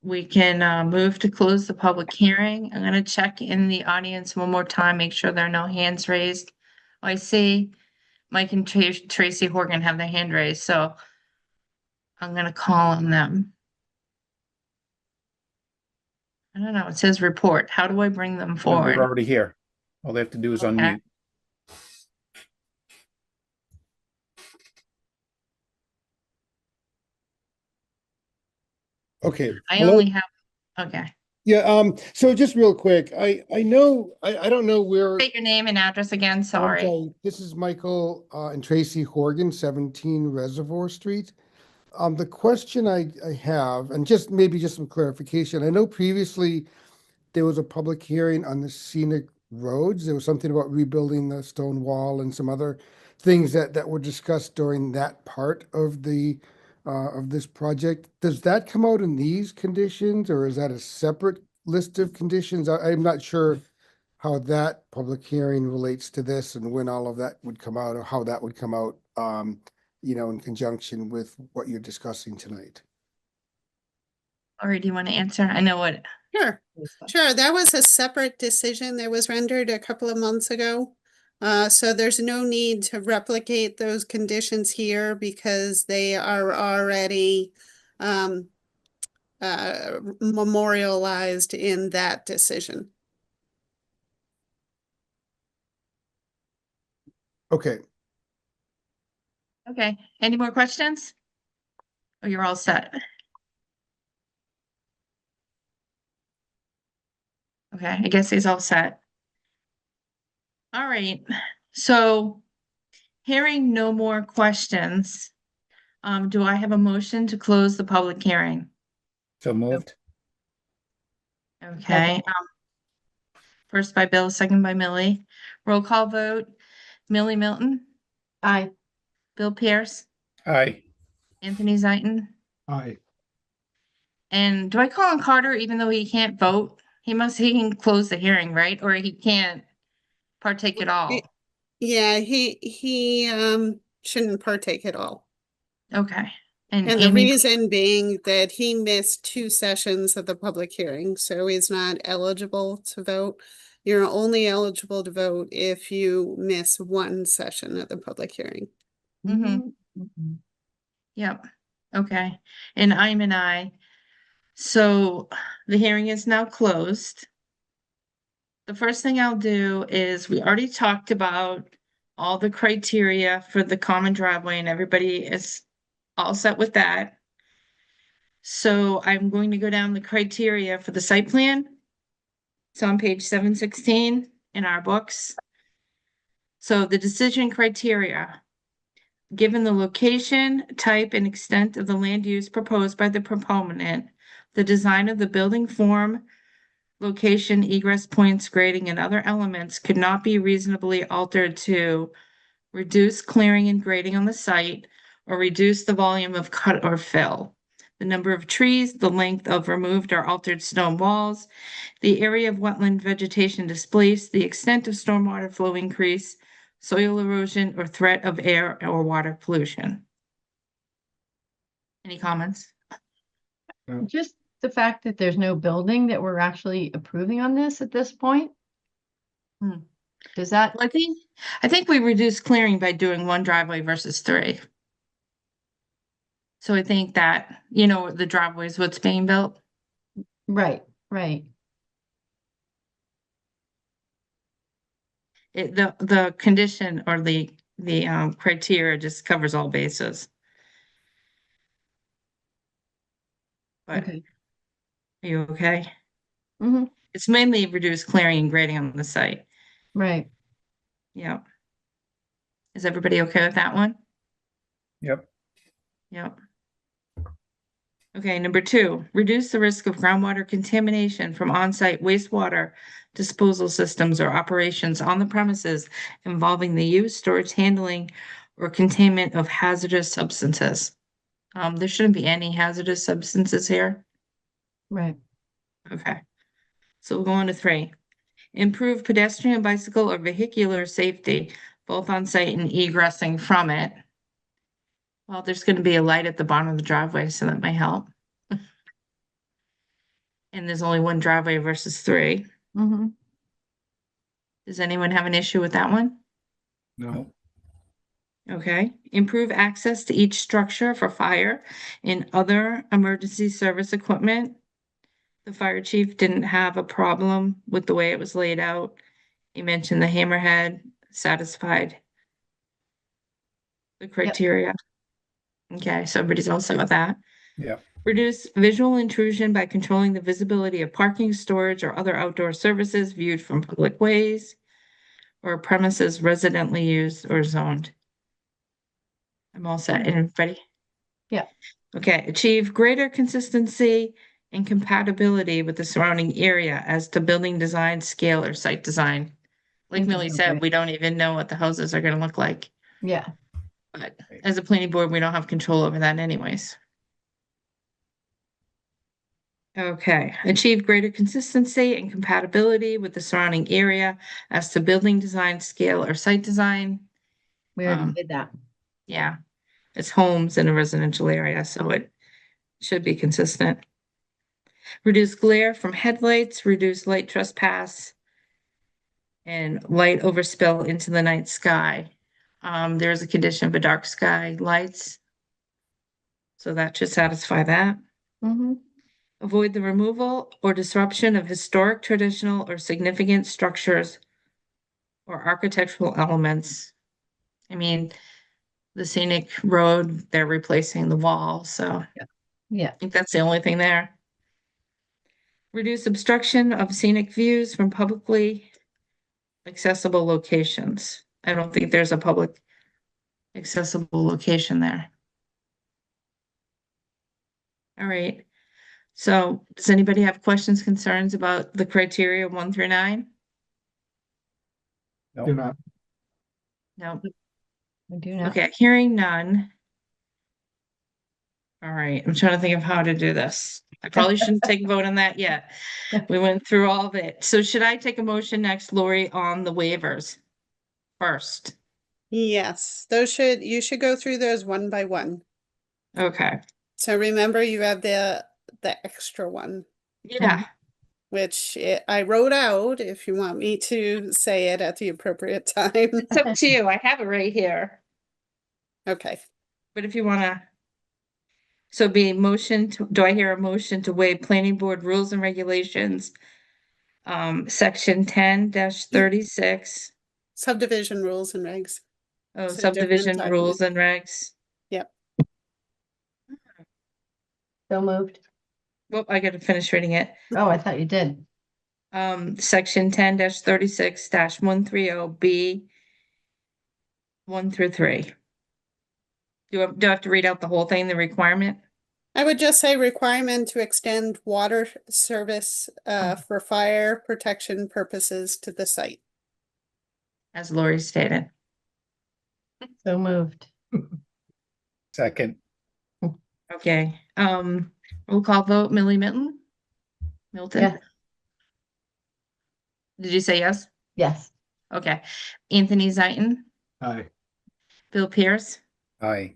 we can move to close the public hearing. I'm gonna check in the audience one more time, make sure there are no hands raised. I see Mike and Tracy Horgan have their hand raised, so I'm gonna call on them. I don't know, it says report. How do I bring them They're forward? already here. All they have to do is Okay. unmute. Okay. I hello? only have, okay. Yeah, so just real quick, I know, I don't know where. State your name and address again, I'm sorry. This is Michael and Tracy Horgan, 17 Reservoir Street. The question I have, and just maybe just some clarification, I know previously there was a public hearing on the scenic roads. There was something about rebuilding the stone wall and some other things that were discussed during that part of this project. Does that come out in these conditions, or is that a separate list of conditions? I'm not sure how that public hearing relates to this and when all of that would come out, or how that would come out, in conjunction with what you're discussing tonight. Or do you want to answer? I know what. Sure, sure. That was a separate decision that was rendered a couple of months ago. So there's no need to replicate those conditions here because they are already memorialized in that decision. Okay, Okay, any more questions? Or you're all set? Okay, I guess he's all set. All right, so hearing no more questions, do I have a motion to close the public hearing? So moved. Okay, first by Bill, second by Millie. Roll call vote. Millie Milton, Aye. Bill Pierce, Aye. Anthony Zaitin, Aye. and do I call him Carter even though he can't vote? He can close the hearing, right? Or he can't partake at all? Yeah, he shouldn't partake at all. Okay. And And the Amy, reason being that he missed 2 sessions of the public hearing, so he's not eligible to vote. You're only eligible to vote if you miss 1 session of the public hearing. Mhm. Yep, okay, and I'm an aye. So the hearing is now closed. The first thing I'll do is, we already talked about all the criteria for the common driveway and everybody is all set with that. So I'm going to go down the criteria for the site plan. It's on page 716 in our books. So the decision criteria. Given the location, type, and extent of the land use proposed by the proponent, the design of the building form, location, egress points, grading, and other elements could not be reasonably altered to reduce clearing and grading on the site or reduce the volume of cut or fill, the number of trees, the length of removed or altered stone walls, the area of wetland vegetation displaced, the extent of stormwater flow increase, soil erosion, or threat of air or water pollution. Any comments? Just the fact that there's no building that we're actually approving on this at this point? Hmm. Does that, Well, I think we reduced clearing by doing 1 driveway versus 3. So I think that, the driveway is what's being built. right. The condition or the criteria just covers all bases. But Okay. are you okay? Mm-hmm. It's mainly reduced clearing and grading on the site. Right. Yeah. Is everybody okay with that one? Yep. Yep. Okay, number 2, reduce the risk of groundwater contamination from on-site wastewater disposal systems or operations on the premises involving the use, storage, handling, or containment of hazardous substances. There shouldn't be any hazardous substances here. Right. Okay. So we'll go on to 3. Improve pedestrian, bicycle, or vehicular safety, both on site and egressing from it. Well, there's going to be a light at the bottom of the driveway, so that might help. And there's only 1 driveway versus 3. Mm-hmm. Does anyone have an issue with that one? No. Okay. Improve access to each structure for fire and other emergency service equipment. The fire chief didn't have a problem with the way it was laid out. He mentioned the hammerhead satisfied the criteria. Okay, so everybody's all set with that. Yeah. Reduce visual intrusion by controlling the visibility of parking, storage, or other outdoor services viewed from public ways or premises residentially used or zoned. I'm all set. Everybody? Yeah. Okay, achieve greater consistency and compatibility with the surrounding area as to building design, scale, or site design. Like Mhm, Millie said, okay. we don't even know what the houses are gonna look like. Yeah. But as a planning board, we don't have control over that anyways. Okay, achieve greater consistency and compatibility with the surrounding area as to building design, scale, or site design. We already Um, did that. Yeah, it's homes in a residential area, so it should be consistent. Reduce glare from headlights, reduce light trespass, and light overspill into the night sky. There's a condition of a dark sky lights. So that should satisfy that. Mm-hmm. Avoid the removal or disruption of historic, traditional, or significant structures or architectural elements. I mean, the scenic road, they're replacing the wall, so Yeah. I think that's the only thing there. Reduce obstruction of scenic views from publicly accessible locations. I don't think there's a public accessible location there. All right. So does anybody have questions, concerns about the criteria 1 through 9? Do not. No. We do not. Okay, hearing none. All right, I'm trying to think of how to do this. I probably shouldn't take a vote on that yet. We went through all of it. So should I take a motion next, Lori, on the waivers first? Yes, you should go through those one by one. Okay, So remember, you have the extra one, yeah, which I wrote out if you want me to say it at the appropriate time. it's up to you. I have it right here, Okay, but if you wanna. So be motion to, do I hear a motion to waive planning board rules and regulations? Section 10-36. subdivision rules and regs. Oh, So different subdivision document. rules and regs. Yep. So moved. Well, I gotta finish reading it. Oh, I thought you did. Section 10-36-130B 1 through 3. Do I have to read out the whole thing, the requirement? I would just say requirement to extend water service for fire protection purposes to the site. As Lori stated. So moved. Second, Okay, roll call vote, Millie Milton? Milton? Yes. Did you say yes? Yes. Okay. Anthony Zaitin, Aye. Bill Pierce, aye.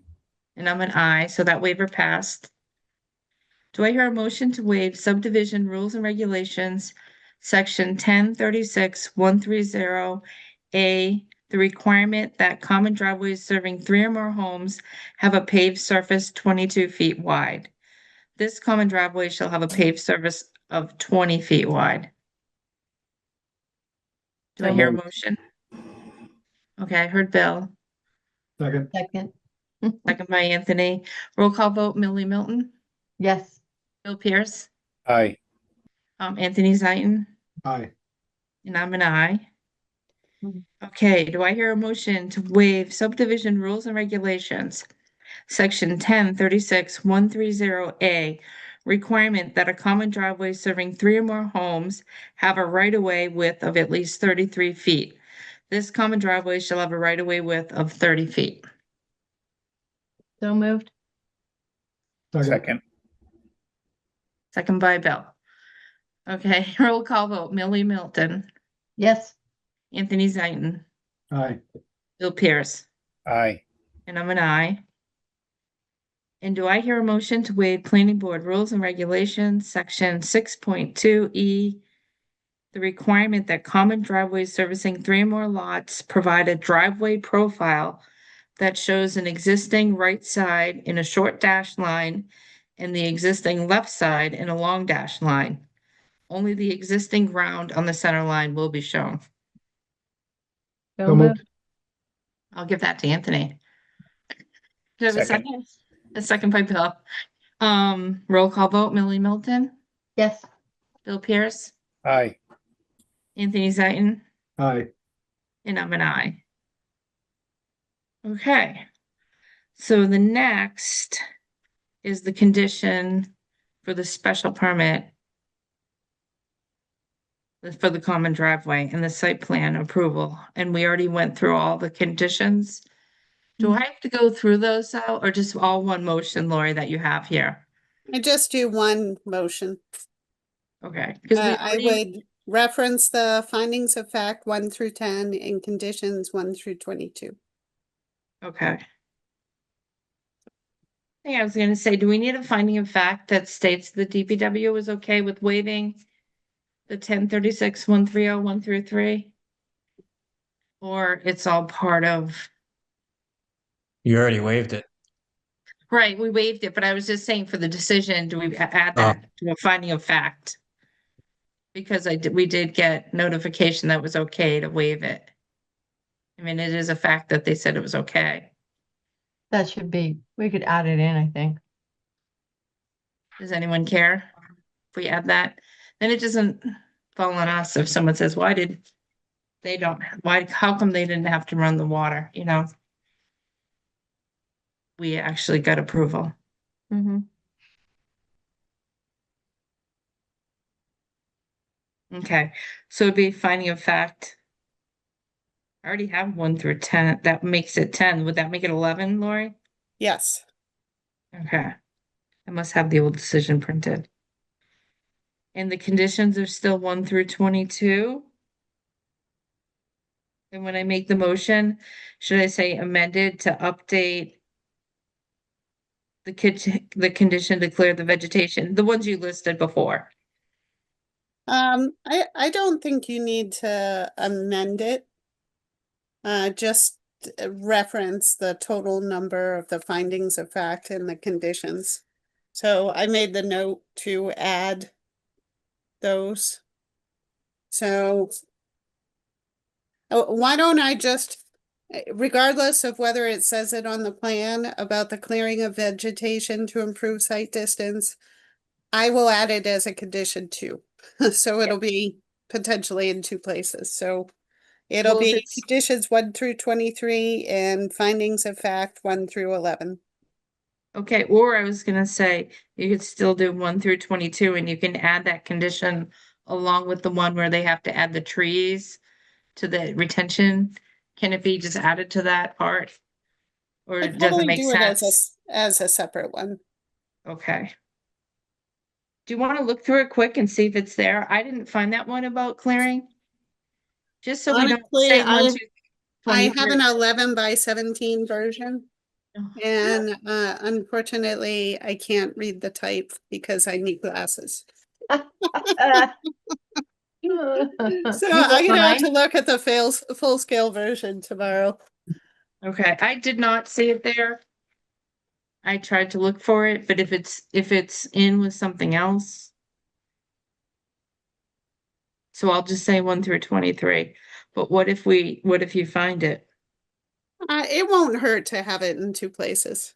and I'm an aye, so that waiver passed. Do I hear a motion to waive subdivision rules and regulations, section 10-36-130A, the requirement that common driveways serving 3 or more homes have a paved surface 22 feet wide. This common driveway shall have a paved surface of 20 feet wide. Do I So hear a moved. motion? Okay, I heard Bill, Second. Second. second by Anthony. Roll call vote, Millie Milton, Yes. Bill Pierce, Aye. Anthony Zaitin, Aye. and I'm an aye. Mhm. Okay, do I hear a motion to waive subdivision rules and regulations? Section 10-36-130A, requirement that a common driveway serving 3 or more homes have a right-of-way width of at least 33 feet. This common driveway shall have a right-of-way width of 30 feet. So moved. Second, Second by Bill. Okay, roll call vote, Millie Milton, Yes. Anthony Zaitin, Aye. Bill Pierce, aye. and I'm an aye. And do I hear a motion to waive planning board rules and regulations, section 6.2E, the requirement that common driveways servicing 3 or more lots provide a driveway profile that shows an existing right side in a short dashed line and the existing left side in a long dashed line. Only the existing ground on the center line will be shown. So So moved. moved. I'll give that to Anthony. Do you have a Second. second? A second by Bill. Roll call vote, Millie Milton, Yes. Bill Pierce, Aye. Anthony Zaitin, Aye. and I'm an aye. Okay. So the next is the condition for the special permit for the common driveway and the site plan approval. And we already went through all the conditions. Do I have to go through those though, or just all one motion, Lori, that you have here? I just do one motion. Okay, because we I already, would reference the findings of fact 1 through 10 and conditions 1 through 22. okay. I was gonna say, do we need a finding of fact that states the DPW was okay with waiving the 1036, 130, 1 through 3? Or it's all part of, You already waived it. right, we waived it, but I was just saying for the decision, do we add that to a finding of fact? Because we did get notification that was okay to waive it. I mean, it is a fact that they said it was okay. That should be, we could add it in, I think. Does anyone care if we add that? Then it doesn't fall on us if someone says, why did they don't, why, how come they didn't have to run the water, you know? We actually got approval. Mm-hmm. Okay, so it'd be finding of fact. I already have 1 through 10. That makes it 10. Would that make it 11, Lori? Yes. Okay. I must have the old decision printed. And the conditions are still 1 through 22? And when I make the motion, should I say amended to update the condition to clear the vegetation, the ones you listed before? I don't think you need to amend it. Just reference the total number of the findings of fact and the conditions. So I made the note to add those. So why don't I just, regardless of whether it says it on the plan about the clearing of vegetation to improve sight distance, I will add it as a condition too. So it'll be potentially in 2 places. So it'll Well, if be it's- conditions 1 through 23 and findings of fact 1 through 11. Okay, or I was gonna say, you could still do 1 through 22 and you can add that condition along with the one where they have to add the trees to the retention. Can it be just added to that part? Or I'd does it probably make do it sense? as a separate one. Okay. Do you want to look through it quick and see if it's there? I didn't find that one about clearing. Just so we don't Honestly, say 1, 2, I have 23. an 11 by 17 version. Oh. And unfortunately, I can't read the type because I need glasses. So I'm gonna have to look at the full scale version tomorrow. Okay, I did not see it there. I tried to look for it, but if it's in with something else. So I'll just say 1 through 23. But what if you find it? It won't hurt to have it in 2 places.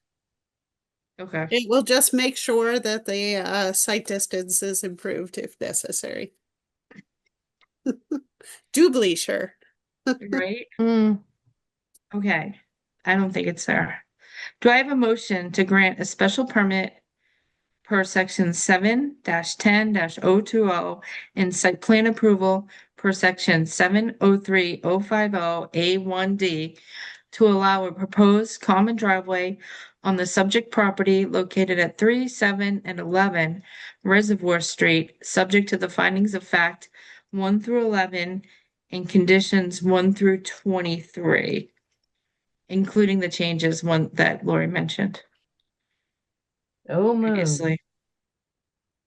Okay, It will just make sure that the sight distance is improved if necessary. Doubly sure. right? Mm, Okay, I don't think it's there. Do I have a motion to grant a special permit per section 7-10-020 and site plan approval per section 703050A1D to allow a proposed common driveway on the subject property located at 3, 7, and 11 Reservoir Street, subject to the findings of fact 1 through 11 and conditions 1 through 23, including the changes that Lori mentioned oh, move. previously.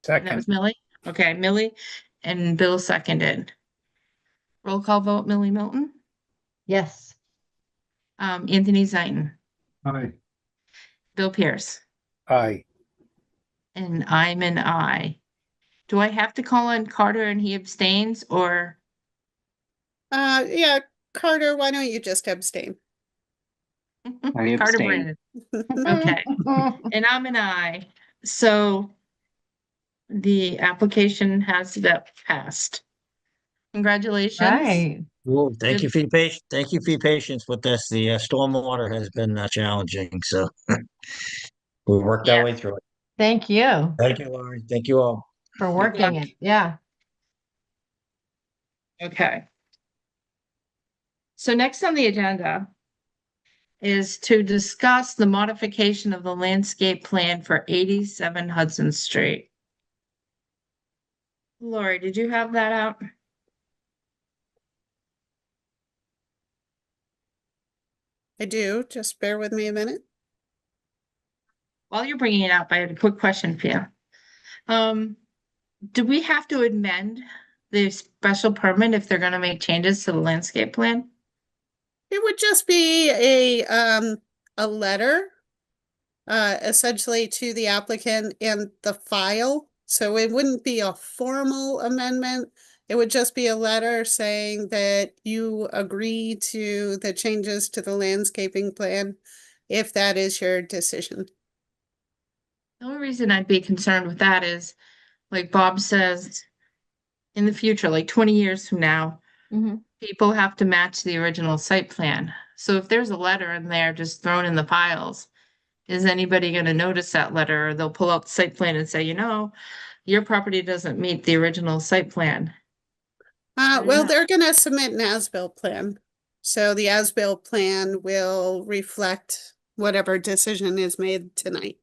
And that was Millie? Okay, Millie and Bill seconded. Roll call vote, Millie Milton, Yes. Anthony Zaitin, Aye. Bill Pierce, Aye. and I'm an I. Do I have to call on Carter and he abstains, or? Yeah, Carter, why don't you just abstain? I Carter abstain. Brandon, okay, and I'm an I. So the application has that passed. Congratulations. Right. Well, thank you for your patience. Thank you for your patience with this. The stormwater has been challenging, so we worked Yeah. our way through it. Thank you Thank you, Laurie. Thank you all. for working it. Yeah. Okay. So next on the agenda is to discuss the modification of the landscape plan for 87 Hudson Street. Lori, did you have that out? I do, just bear with me a minute. While you're bringing it up, I had a quick question for you. Do we have to amend the special permit if they're gonna make changes to the landscape plan? It would just be a letter, essentially to the applicant and the file. So it wouldn't be a formal amendment. It would just be a letter saying that you agree to the changes to the landscaping plan, if that is your decision. The only reason I'd be concerned with that is, like Bob says, in the future, like 20 years from now, Mhm. people have to match the original site plan. So if there's a letter in there just thrown in the files, is anybody going to notice that letter? Or they'll pull out the site plan and say, your property doesn't meet the original site plan. Well, Yeah. they're gonna submit an as-built plan. So the as-built plan will reflect whatever decision is made tonight.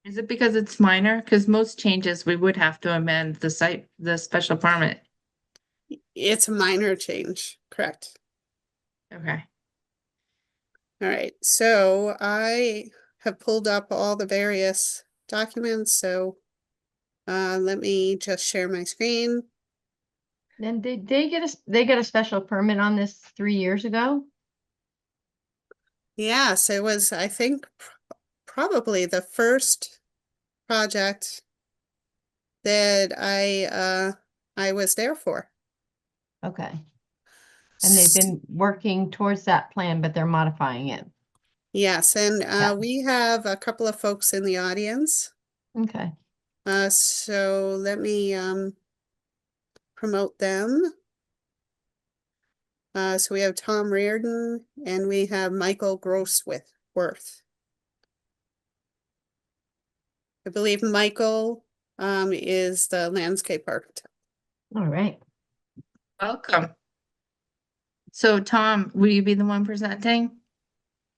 Is it because it's minor? Because most changes, we would have to amend the special permit. It's a minor change, correct? Okay. All right, so I have pulled up all the various documents, so let me just share my screen. And did they get a special permit on this 3 years ago? Yes, it was, I think, probably the first project that I was there for. Okay. And they've been working towards that plan, but they're modifying it. Yes, and Yeah. we have a couple of folks in the audience. Okay. So let me promote them. So we have Tom Reardon and we have Michael Grossworth. I believe Michael is the landscape architect. All right. Welcome. So Tom, will you be the one presenting?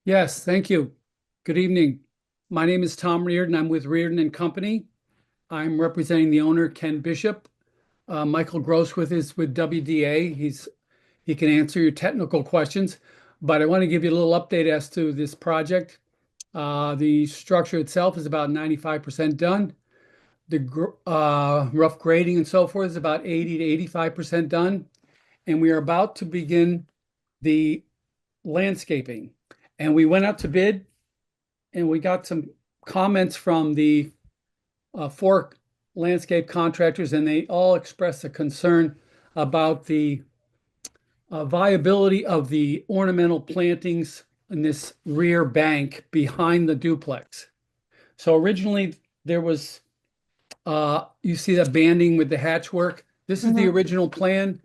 Yes, thank you. Good evening. My name is Tom Reardon. I'm with Reardon and Company. I'm representing the owner, Ken Bishop. Michael Grossworth is with WDA. He can answer your technical questions, but I want to give you a little update as to this project. The structure itself is about 95% done. The rough grading and so forth is about 80 to 85% done. And we are about to begin the landscaping. And we went out to bid and we got some comments from the 4 landscape contractors, and they all expressed a concern about the viability of the ornamental plantings in this rear bank behind the duplex. So originally there was, you see that banding with the hatchwork. This is the original plan.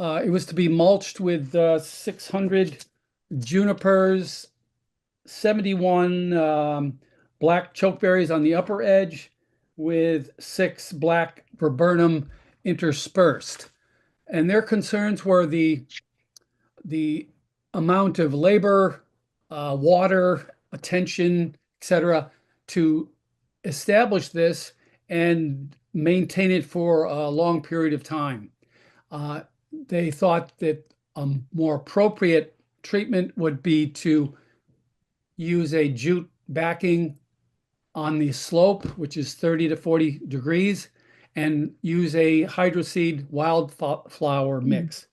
It was to be mulched with 600 junipers, 71 black chokeberries on the upper edge with 6 black viburnum interspersed. And their concerns were the amount of labor, water, attention, etc., to establish this and maintain it for a long period of time. They thought that a more appropriate treatment would be to use a jute backing on the slope, which is 30 to 40 degrees, and use a hydroseed wildflower mix.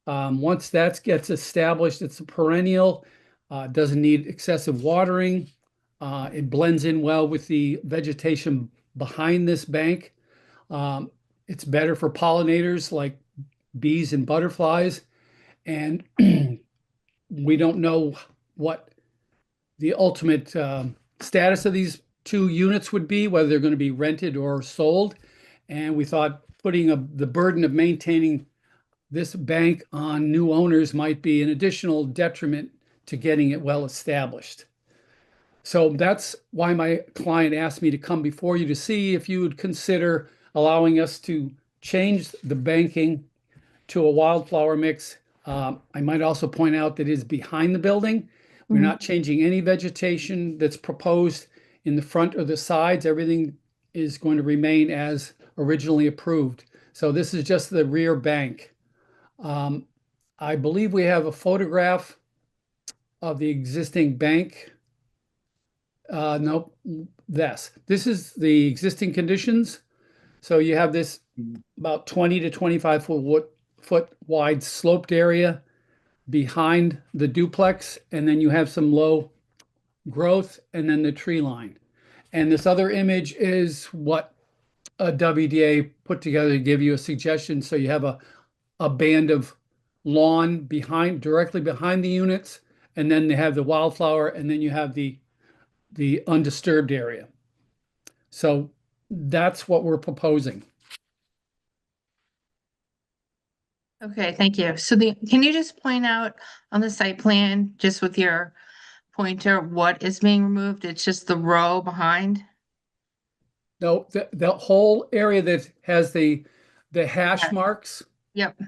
Once that gets established, it's a perennial, doesn't need excessive watering. It blends in well with the vegetation behind this bank. It's better for pollinators like bees and butterflies. And we don't know what the ultimate status of these 2 units would be, whether they're going to be rented or sold. And we thought putting the burden of maintaining this bank on new owners might be an additional detriment to getting it well established. So that's why my client asked me to come before you to see if you would consider allowing us to change the banking to a wildflower mix I might also point out that it is behind the building. We're Mhm. not changing any vegetation that's proposed in the front or the sides. Everything is going to remain as originally approved. So this is just the rear bank. I believe we have a photograph of the existing bank. Nope, this is the existing conditions. So you have this about 20 to 25 foot wide sloped area behind the duplex, and then you have some low growth and then the tree line. And this other image is what a WDA put together to give you a suggestion. So you have a band of lawn directly behind the units, and then they have the wildflower, and then you have the undisturbed area. So that's what we're proposing. Okay, thank you. So can you just point out on the site plan, just with your pointer, what is being removed? It's just the row behind? No, the whole area that has the hash Okay. marks, Yep.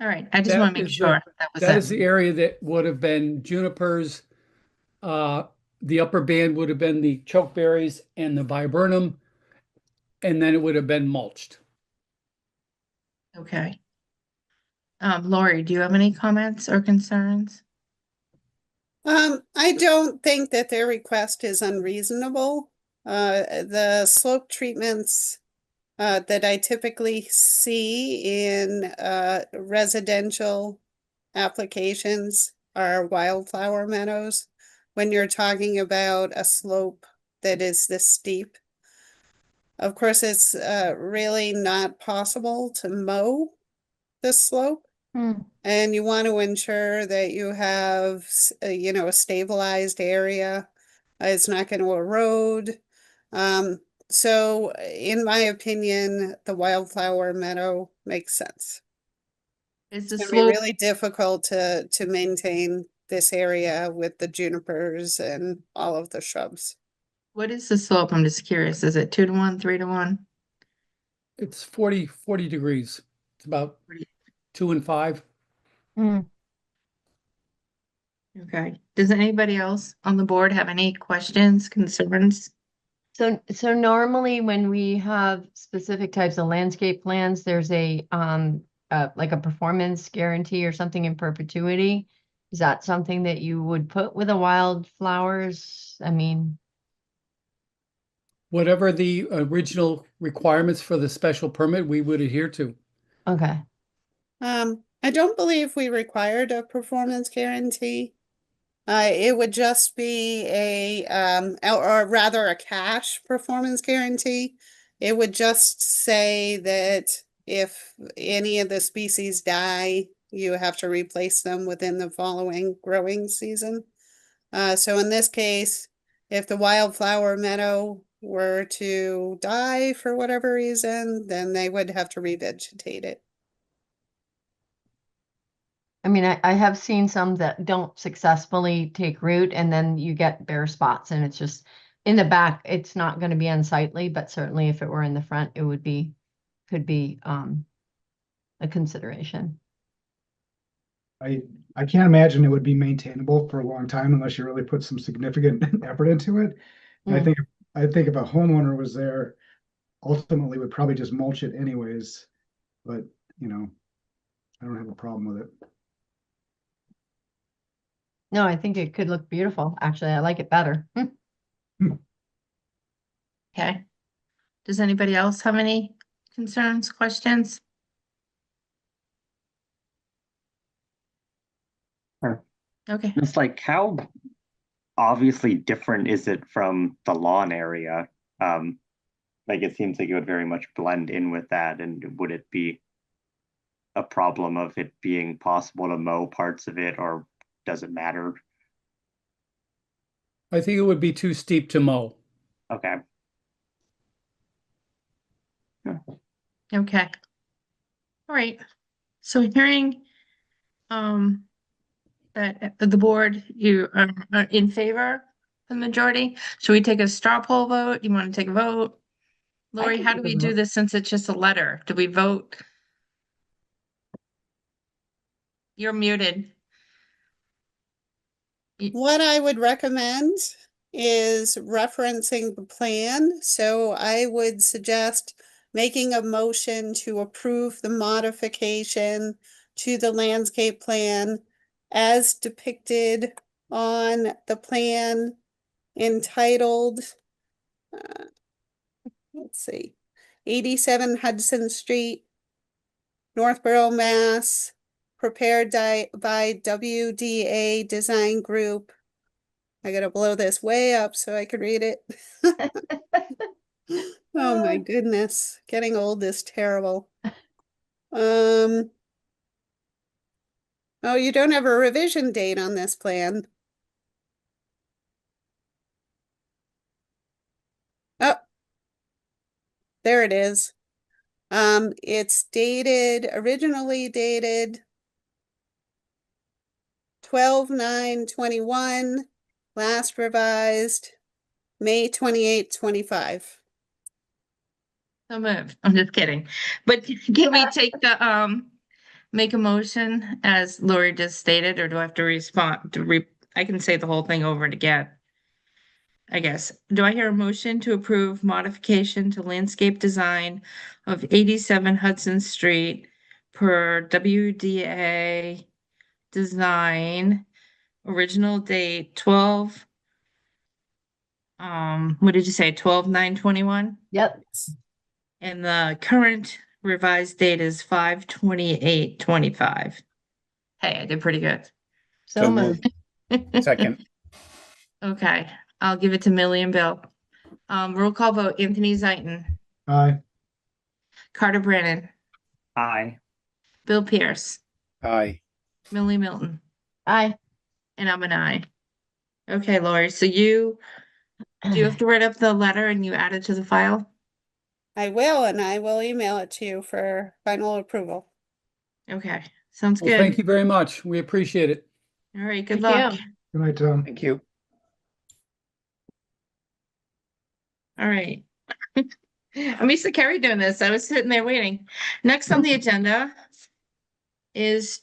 All right, I just That want to make is sure that was that is it. the area that would have been junipers. The upper band would have been the chokeberries and the viburnum, and then it would have been mulched. Okay. Lori, do you have any comments or concerns? I don't think that their request is unreasonable. The slope treatments that I typically see in residential applications are wildflower meadows. When you're talking about a slope that is this steep. Of course, it's really not possible to mow the slope. Hmm. And you want to ensure that you have, you know, a stabilized area. It's not going to erode. So in my opinion, the wildflower meadow makes sense. Is the It's gonna be slope, really difficult to maintain this area with the junipers and all of the shrubs. what is the slope? I'm just curious. Is it 2 to 1, 3 to 1? It's 40 degrees. It's about 2 and 5. Hmm. Okay. Does anybody else on the board have any questions, concerns? So normally when we have specific types of landscape plans, there's like a performance guarantee or something in perpetuity. Is that something that you would put with the wildflowers? I mean, Whatever the original requirements for the special permit, we would adhere to. okay. I don't believe we required a performance guarantee. It would just be or rather a cash performance guarantee. It would just say that if any of the species die, you have to replace them within the following growing season. So in this case, if the wildflower meadow were to die for whatever reason, then they would have to revegetate it. I mean, I have seen some that don't successfully take root and then you get bare spots and it's just in the back, it's not going to be unsightly, but certainly if it were in the front, it would be, could be a consideration. I can't imagine it would be maintainable for a long time unless you really put some significant effort into it. And Mm. I think if a homeowner was there, ultimately would probably just mulch it anyways. But, you know, I don't have a problem with it. No, I think it could look beautiful. Actually, I like it better. Okay. Does anybody else have any concerns, questions? Sure. Okay. It's like, how obviously different is it from the lawn area? Like, it seems like it would very much blend in with that, and would it be a problem of it being possible to mow parts of it, or does it matter? I think it would be too steep to mow. Okay. Okay. All right. So hearing that the board, you are in favor, the majority, should we take a straw poll vote? You want to take a vote? Lori, can how do take a we do vote. this since it's just a letter? Do we vote? You're muted. What I would recommend is referencing the plan. So I would suggest making a motion to approve the modification to the landscape plan as depicted on the plan entitled, let's see, 87 Hudson Street, Northborough, Mass, prepared by WDA Design Group. I gotta blow this way up so I can read it. Oh my goodness, getting old is terrible. Oh, you don't have a revision date on this plan. Oh, there it is. It's originally dated 12/9/21, last revised May 28, 25. So moved. I'm just kidding. But can we take the, make a motion as Lori just stated, or do I have to respond I can say the whole thing over and again. I guess. Do I hear a motion to approve modification to landscape design of 87 Hudson Street per WDA design, original date 12, what did you say, 12/9/21? Yep. And the current revised date is 5/28/25. Hey, I did pretty good. So moved. Second, Okay, I'll give it to Millie and Bill. Roll call vote, Anthony Zaitin, Aye. Carter Brannon, Aye. Bill Pierce, aye. Millie Milton, Aye. and I'm an aye. Okay, Lori, so do you have to write up the letter and you add it to the file? I will, and I will email it to you for final approval. Okay, sounds Well, thank good. you very much. We appreciate it. All right, good Thank luck. you. Good night, Tom. Thank you. All right. I'm used to Carrie doing this. I was sitting there waiting. Next on the agenda is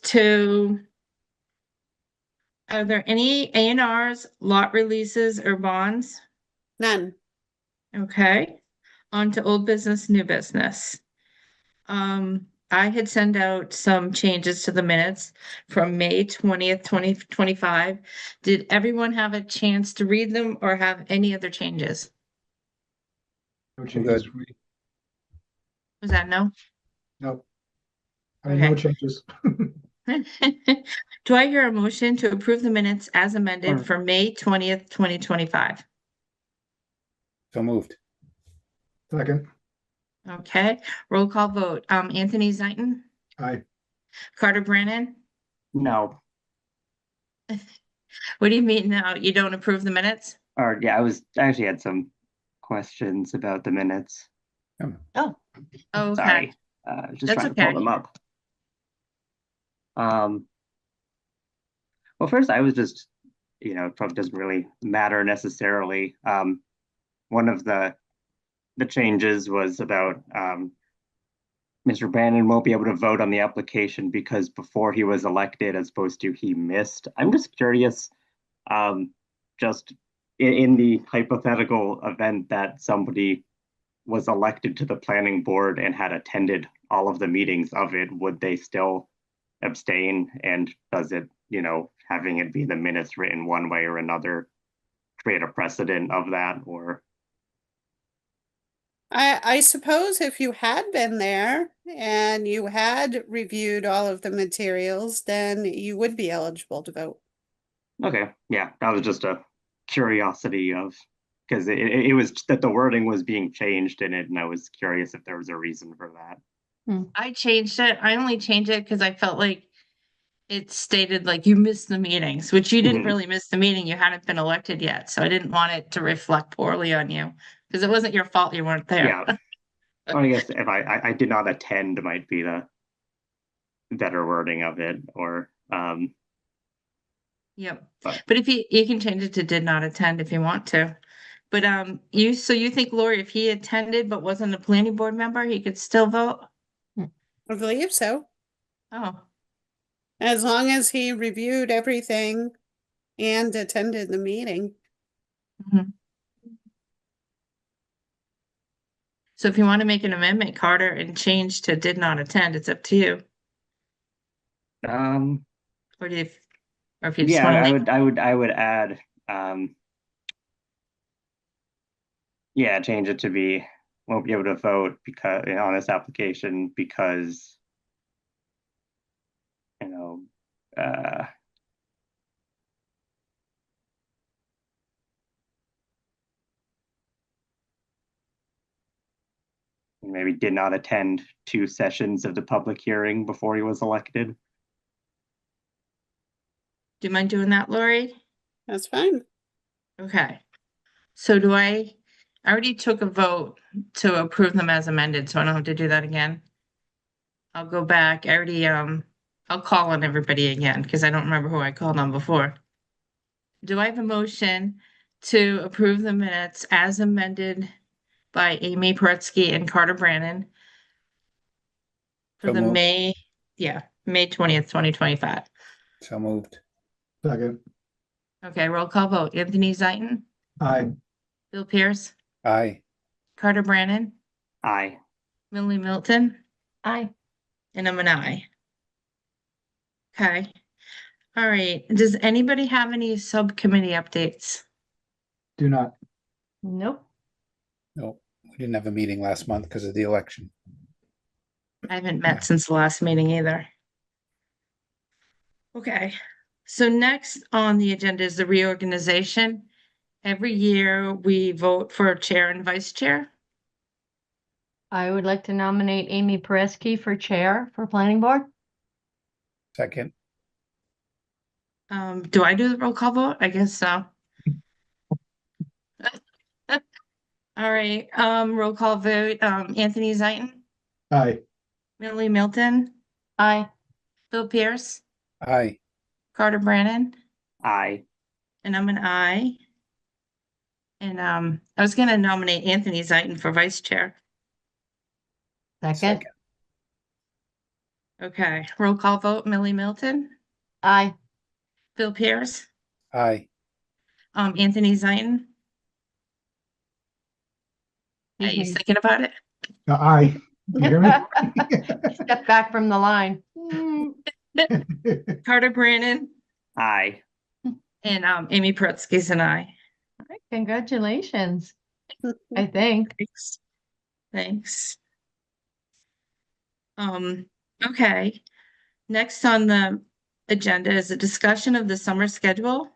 are there any A&Rs, lot releases, or bonds? None. Okay, on to old business, new business. I had sent out some changes to the minutes from May 20th, 2025. Did everyone have a chance to read them or have any other changes? No changes good. for me. Was that no? Nope. I mean, no Okay. changes. Do I hear a motion to approve the minutes as amended Sure. for May 20th, 2025? So moved. Second. Okay, roll call vote. Anthony Zaitin, Aye. Carter Brannon. No. What do you mean now? You don't approve the minutes? Or yeah, I actually had some questions about the minutes. Oh, Okay, Sorry. Just That's trying to pull okay. them up. Well, first I was just, it probably doesn't really matter necessarily. One of the changes was about Mr. Brandon won't be able to vote on the application because before he was elected as opposed to he missed. I'm just curious, just in the hypothetical event that somebody was elected to the planning board and had attended all of the meetings of it, would they still abstain? And does it, having it be the minutes written one way or another, create a precedent of that? Or I suppose if you had been there and you had reviewed all of the materials, then you would be eligible to vote. okay, yeah, that was just a curiosity of, because it was that the wording was being changed in it, and I was curious if there was a reason for that. I changed it. I only changed it because I felt like it stated like you missed the meetings, which you didn't Mhm. really miss the meeting. You hadn't been elected yet. So I didn't want it to reflect poorly on you because it wasn't your fault you weren't there. Yeah. Well, I guess if I did not attend might be the better wording of it, or Yep. But- But if you can change it to did not attend if you want to. But so you think, Lori, if he attended but wasn't a planning board member, he could still vote? I believe so. Oh. As long as he reviewed everything and attended the meeting. So if you want to make an amendment, Carter, and change to did not attend, it's up to you. Or do you, or if you just Yeah, want to I would add, yeah, change it to be, won't be able to vote because, on this application because, you know, maybe did not attend 2 sessions of the public hearing before he was elected. do you mind doing that, Lori? That's fine. Okay. So I already took a vote to approve them as amended, so I don't have to do that again. I'll go back. I already, I'll call on everybody again because I don't remember who I called on before. Do I have a motion to approve the minutes as amended by Amy Paretsky and Carter Brannon for So the moved. May 20th, 2025? So moved. Second. Okay, roll call vote. Anthony Zaitin, Aye. Bill Pierce, Aye. Carter Brannon, Aye. Millie Milton, Aye. and I'm an aye. Okay. All right. Does anybody have any subcommittee updates? Do not. Nope. No, we didn't have a meeting last month because of the election. I haven't met since the last meeting either. Okay. So next on the agenda is the reorganization. Every year we vote for a chair and vice chair. I would like to nominate Amy Paresky for chair for planning board. Second. Do I do the roll call vote? I guess so. All right, roll call vote. Anthony Zaitin, Aye. Millie Milton, Aye. Bill Pierce, Aye. Carter Brannon, Aye. and I'm an aye. And I was gonna nominate Anthony Zaitin for vice chair. Second. Okay, roll call vote. Millie Milton, Aye. Bill Pierce, Aye. Anthony Zaitin. Are you Excuse me. thinking about it? Aye. You hear me? Step back from the line. Carter Brannon Aye. and Amy Paretsky's an aye. All right, congratulations, I think. Thanks. Thanks. Okay. Next on the agenda is a discussion of the summer schedule.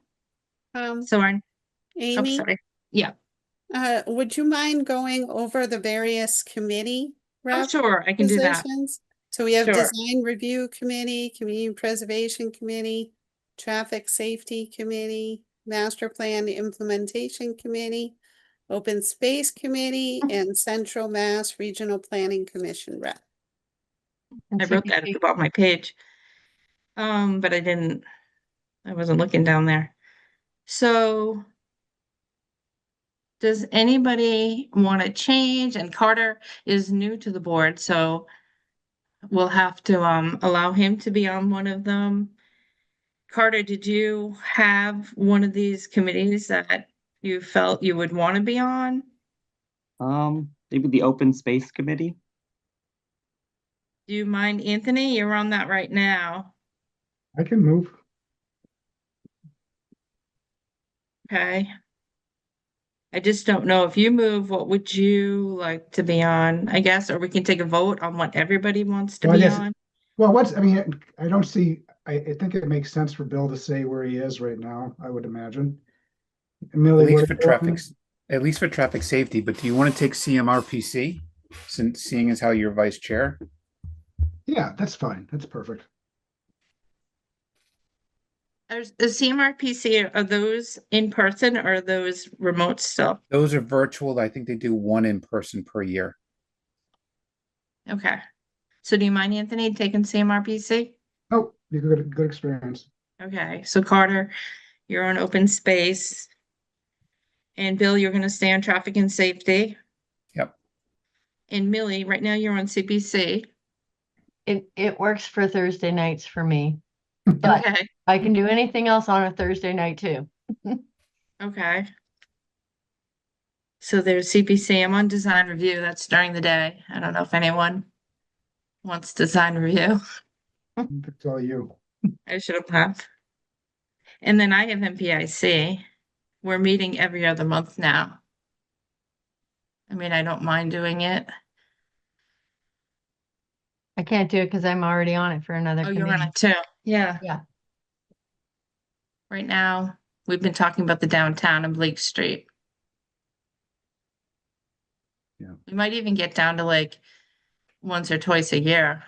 So I'm, oh, Amy, sorry. Yeah, would you mind going over the various committee oh, rep sure, I can do that. positions? So we have Sure. Design Review Committee, Community Preservation Committee, Traffic Safety Committee, Master Plan Implementation Committee, Open Space Committee, and Central Mass Regional Planning Commission rep. And I wrote that at CPC. the bottom of my page. But I wasn't looking down there. So does anybody want to change? And Carter is new to the board, so we'll have to allow him to be on one of them. Carter, did you have one of these committees that you felt you would want to be on? Maybe the Open Space Committee. Do you mind, Anthony? You're on that right now. I can move. Okay. I just don't know if you move, what would you like to be on, I guess, or we can take a vote on what everybody wants to Well, I be guess- on. Well, I don't see, I think it makes sense for Bill to say where he is right now, I would imagine. Millie, At least what for are you traffic, at least for traffic safety, but do you want to take CMRPC? Since seeing as how you're vice chair? Yeah, that's fine. That's perfect. The CMRPC, are those in person or are those remote still? Those are virtual. I think they do one in person per year. Okay. So do you mind, Anthony, taking CMRPC? Oh, you good experience. Okay, so Carter, you're on open space. And Bill, you're gonna stay on traffic and safety. Yep. And Millie, right now you're on CPC. It works for Thursday nights for me. But Okay, I can do anything else on a Thursday night too. okay. So there's CPC. I'm on design review. That's during the day. I don't know if anyone wants design review. It's all you. I should have. And then I have MPIC. We're meeting every other month now. I mean, I don't mind doing it. I can't do it because I'm already on it for another Oh, you're on committee. it too. Yeah. Yeah. Right now, we've been talking about the downtown and Blake Street. Yeah. We might even get down to like once or twice a year.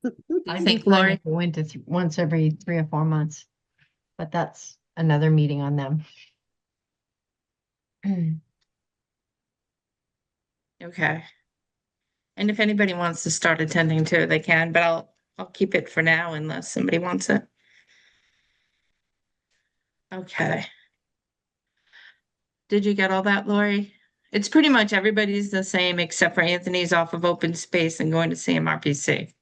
Do you I'd be think, fine Lori? if we went to once every 3 or 4 months. But that's another meeting on them. Okay. And if anybody wants to start attending too, they can, but I'll keep it for now unless somebody wants it. Okay. Did you get all that, Lori? It's pretty much everybody's the same except for Anthony's off of open space and going to CMRPC.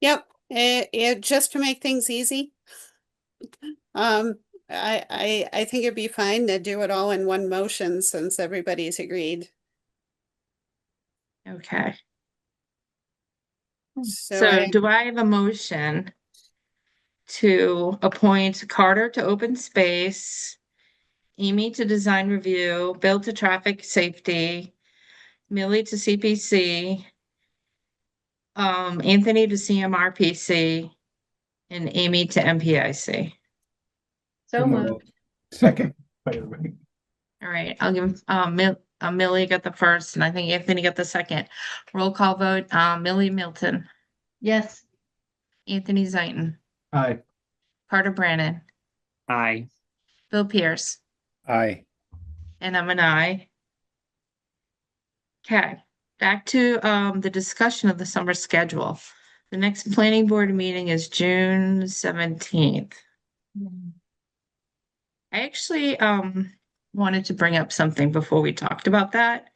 Yep, it just to make things easy. I think it'd be fine to do it all in one motion since everybody's agreed. Okay. So So do I have a motion to appoint Carter to open space, Amy to design review, Bill to traffic safety, Millie to CPC, Anthony to CMRPC, and Amy to MPIC. So moved. Second. By everybody. All right, I'll give, Millie got the first, and I think Anthony got the second. Roll call vote, Millie Milton, Yes. Anthony Zaitin, Aye. Carter Brannon, Aye. Bill Pierce, Aye. and I'm an aye. Okay, back to, the discussion of the summer schedule. The next planning board meeting is June 17th. I actually, wanted to bring up something before we talked about that.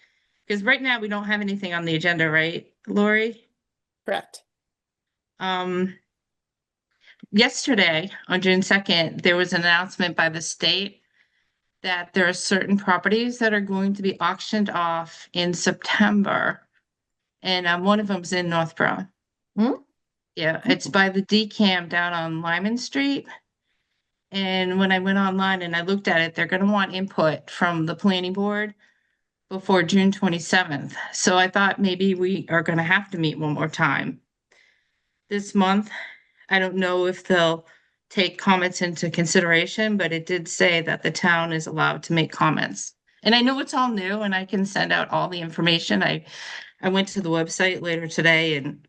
Because right now we don't have anything on the agenda, right, Lori? correct. Yesterday, on June 2nd, there was an announcement by the state that there are certain properties that are going to be auctioned off in September. And one of them's in Northborough. Hmm? Yeah, it's by the DCAM down on Lyman Street. And when I went online and I looked at it, they're gonna want input from the planning board before June 27th. So I thought maybe we are gonna have to meet one more time this month. I don't know if they'll take comments into consideration, but it did say that the town is allowed to make comments. And I know it's all new and I can send out all the information. I went to the website later today and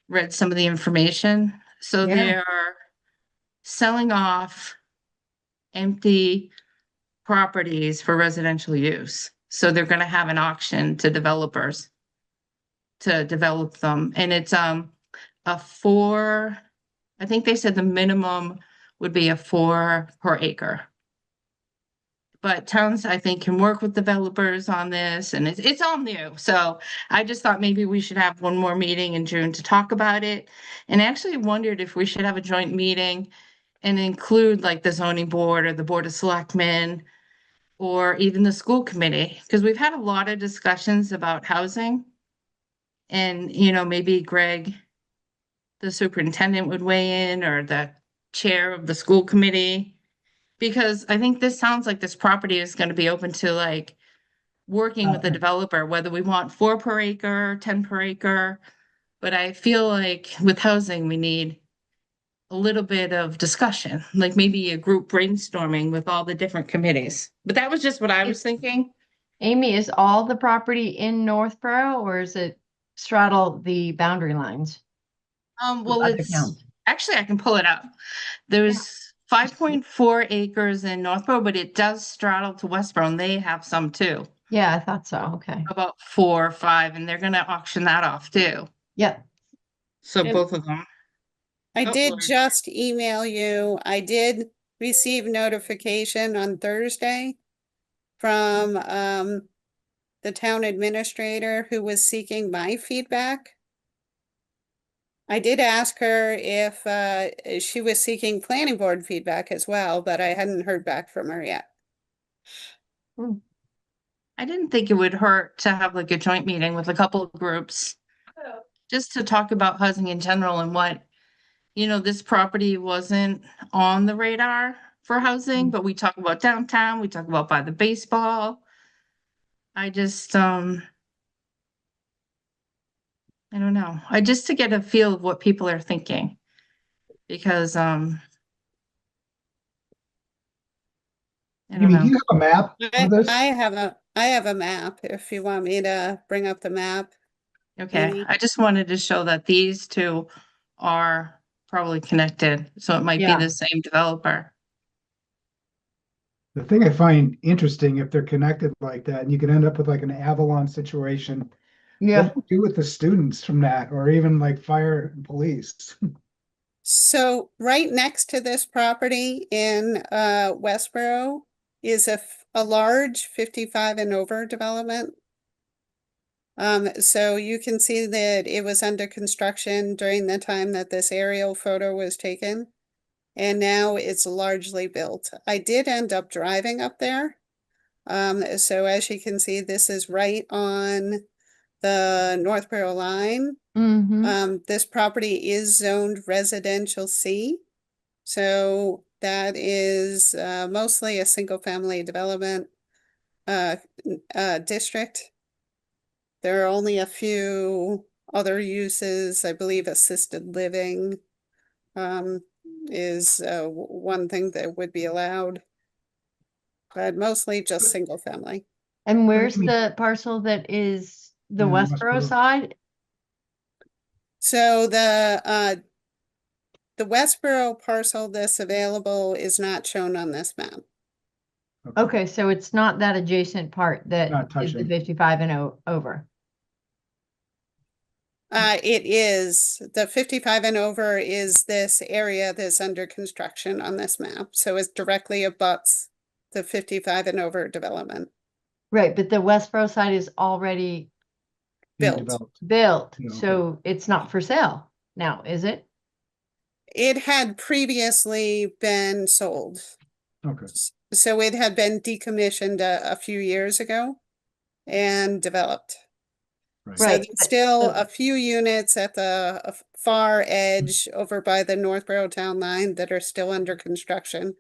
read some of the information. So Yeah. they're selling off empty properties for residential use. So they're gonna have an auction to developers to develop them. And it's a 4, I think they said the minimum would be a 4 per acre. But towns, I think, can work with developers on this and it's all new. So I just thought maybe we should have one more meeting in June to talk about it. And actually wondered if we should have a joint meeting and include like the zoning board or the board of selectmen or even the school committee, because we've had a lot of discussions about housing. And, maybe Greg, the superintendent would weigh in or the chair of the school committee. Because I think this sounds like this property is gonna be open to like working with the developer, whether we want 4 per acre, 10 per acre. But I feel like with housing, we need a little bit of discussion, like maybe a group brainstorming with all the different committees. But that was just what I was thinking. Amy, is all the property in Northborough or is it straddle the boundary lines? Well, Other it's towns? actually, I can pull it up. There's 5.4 acres in Northborough, but it does straddle to Westborough and they have some too, Yeah, I thought so. Okay. about 4 or 5, and they're gonna auction that off too. Yep. So And- both of them. I Oh, did Lord. just email you. I did receive notification on Thursday from the town administrator who was seeking my feedback. I did ask her if she was seeking planning board feedback as well, but I hadn't heard back from her yet. I didn't think it would hurt to have like a joint meeting with a couple of groups. Just to talk about housing in general and what, this property wasn't on the radar for housing, but we talk about downtown, we talk about by the baseball. I just, I don't know. Just to get a feel of what people are thinking. Because, I don't Amy, know. do you have a map of this? I have a map if you want me to bring up the map. Okay, Amy? I just wanted to show that these two are probably connected, so it might be Yeah. the same developer. The thing I find interesting, if they're connected like that, and you can end up with like an Avalon situation, Yeah. what do you do with the students from that, or even like fire and police? So right next to this property in Westboro is a large 55 and over development. So you can see that it was under construction during the time that this aerial photo was taken. And now it's largely built. I did end up driving up there. So as you can see, this is right on the Northborough line. Mm-hmm. This property is zoned residential C. So that is mostly a single family development district. There are only a few other uses. I believe assisted living is one thing that would be allowed. But mostly just single family. And where's Amy- the parcel that is the Yeah, Westboro Westboro. side? So the Westboro parcel that's available is not shown on this map. Okay, so it's not that adjacent part that Not is the touching. 55 and over. It is, the 55 and over is this area that's under construction on this map. So it directly abuts the 55 and over development. Right, but the Westboro side is already Being Built. developed. built, Yeah, okay. so it's not for sale now, is it? It had previously been sold. Okay. So it had been decommissioned a few years ago and developed. So Right, there's but still the- a few units at the far edge over by the Northborough town line that are still under construction.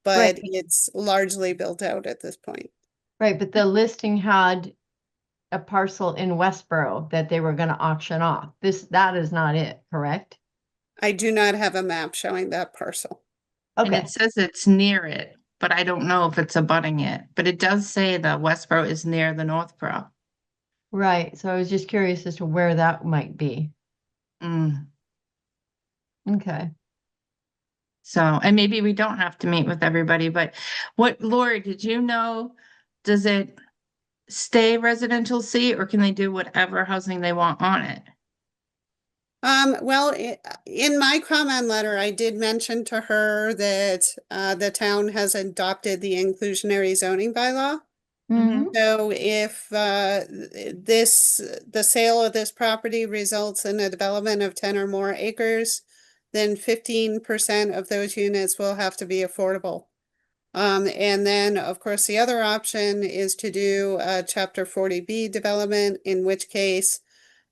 But Right. it's largely built out at this point. Right, but the listing had a parcel in Westboro that they were gonna auction off. That is not it, correct? I do not have a map showing that parcel. And Okay, it says it's near it, but I don't know if it's abutting it. But it does say that Westboro is near the Northborough. right, so I was just curious as to where that might be. Mm. Okay. So, and maybe we don't have to meet with everybody, but Lori, did you know, does it stay residential C or can they do whatever housing they want on it? Well, in my comment letter, I did mention to her that the town has adopted the inclusionary zoning bylaw. Mhm. So if the sale of this property results in a development of 10 or more acres, then 15% of those units will have to be affordable. And then, of course, the other option is to do a Chapter 40B development, in which case,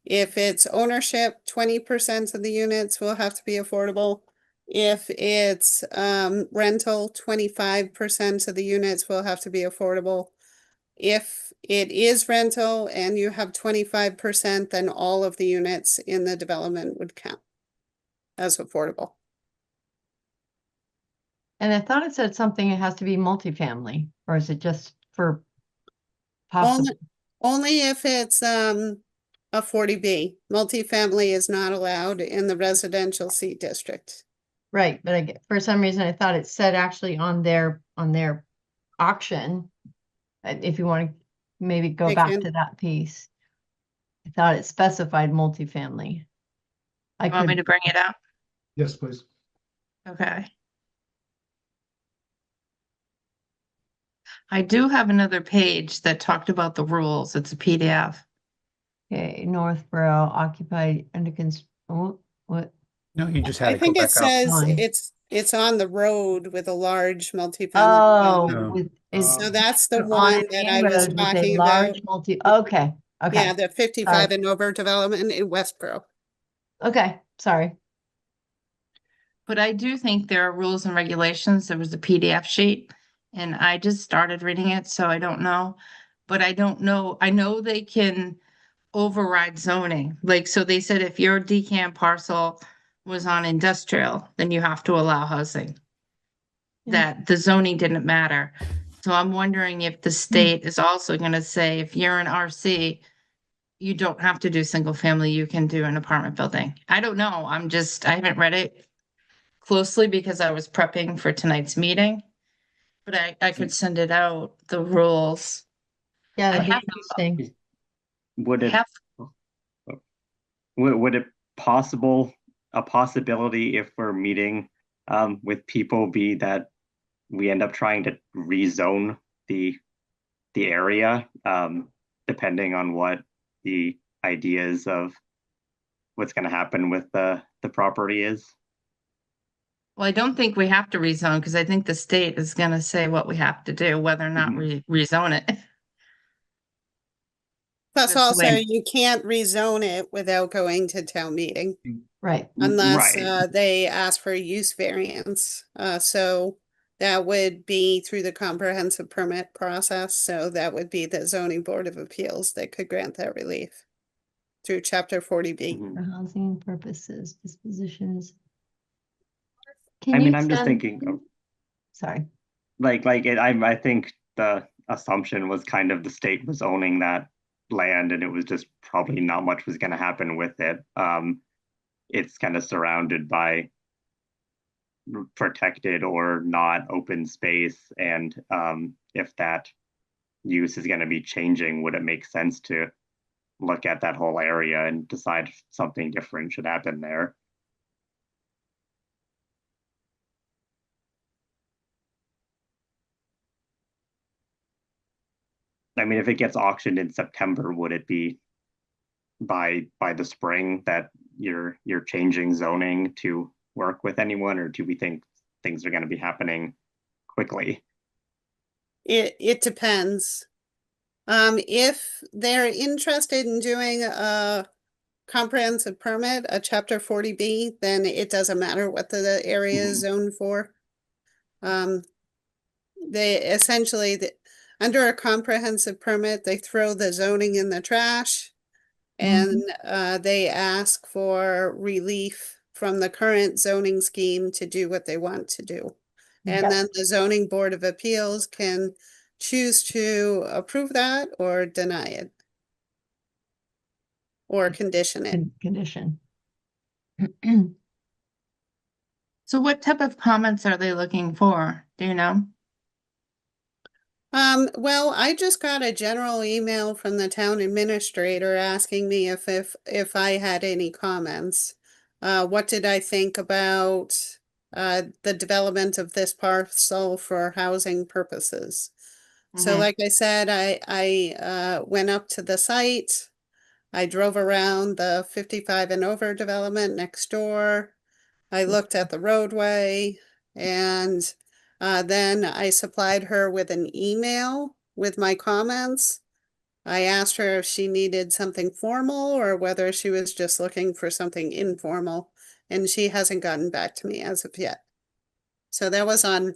if it's ownership, 20% of the units will have to be affordable. If it's rental, 25% of the units will have to be affordable. If it is rental and you have 25%, then all of the units in the development would count as affordable. And I thought it said something, it has to be multifamily, or is it just for possible? Only if it's a 40B. Multifamily is not allowed in the residential C district. Right, but for some reason, I thought it said actually on their auction. If you want to maybe go I back can. to that piece. I thought it specified multifamily. I Want me could, to bring it up? Yes, please. Okay. I do have another page that talked about the rules. It's a PDF. okay, Northborough occupied under What? No, you just had I to go think it back up. says Fine. it's on the road with a large multifamily. Oh, development. with, is So that's the on one a that main I was road with a talking about. large multi, okay, Yeah, okay, the 55 and over development in Westboro. okay, sorry. But I do think there are rules and regulations. There was a PDF sheet and I just started reading it, so I don't know. But I don't know, I know they can override zoning. Like, so they said if your decant parcel was on industrial, then you have to allow housing. Yeah. That the zoning didn't matter. So I'm wondering if the state is also gonna say, if you're an RC, you don't have to do single family, you can do an apartment building. I don't know. I haven't read it closely because I was prepping for tonight's meeting. But I could send it out, the rules. Yeah, I that'd be have interesting. Would it, have, would it a possibility if we're meeting with people be that we end up trying to rezone the area, depending on what the ideas of what's going to happen with the property is? well, I don't think we have to rezone because I think the state is gonna say what we have to do, whether or not Mhm. rezone it. Plus That's the also way- you can't rezone it without going to town meeting Right, unless Right. they ask for a use variance. So that would be through the comprehensive permit process. So that would be the zoning board of appeals that could grant that relief through chapter 40B. Mhm. for housing purposes, dispositions. I Can you mean, I'm just send- thinking of Sorry, I think the assumption was kind of the state was owning that land and it was just probably not much was going to happen with it. It's kind of surrounded by protected or not open space, and if that use is going to be changing, would it make sense to look at that whole area and decide if something different should happen there? I mean, if it gets auctioned in September, would it be by the spring that you're changing zoning to work with anyone, or do we think things are going to be happening quickly? It depends. If they're interested in doing a comprehensive permit, a chapter 40B, then it doesn't matter what the area is zoned for. They essentially, under a comprehensive permit, they throw the zoning in the trash. And they ask for relief from the current zoning scheme to do what they want to do. And Yep. then the zoning board of appeals can choose to approve that or deny it. Or condition it. condition. So what type of comments are they looking for? Do you know? Well, I just got a general email from the town administrator asking me if I had any comments. What did I think about the development of this parcel for housing purposes? So Mhm. like I said, I went up to the site. I drove around the 55 and over development next door. I looked at the roadway and then I supplied her with an email with my comments. I asked her if she needed something formal or whether she was just looking for something informal, and she hasn't gotten back to me as of yet. So that was on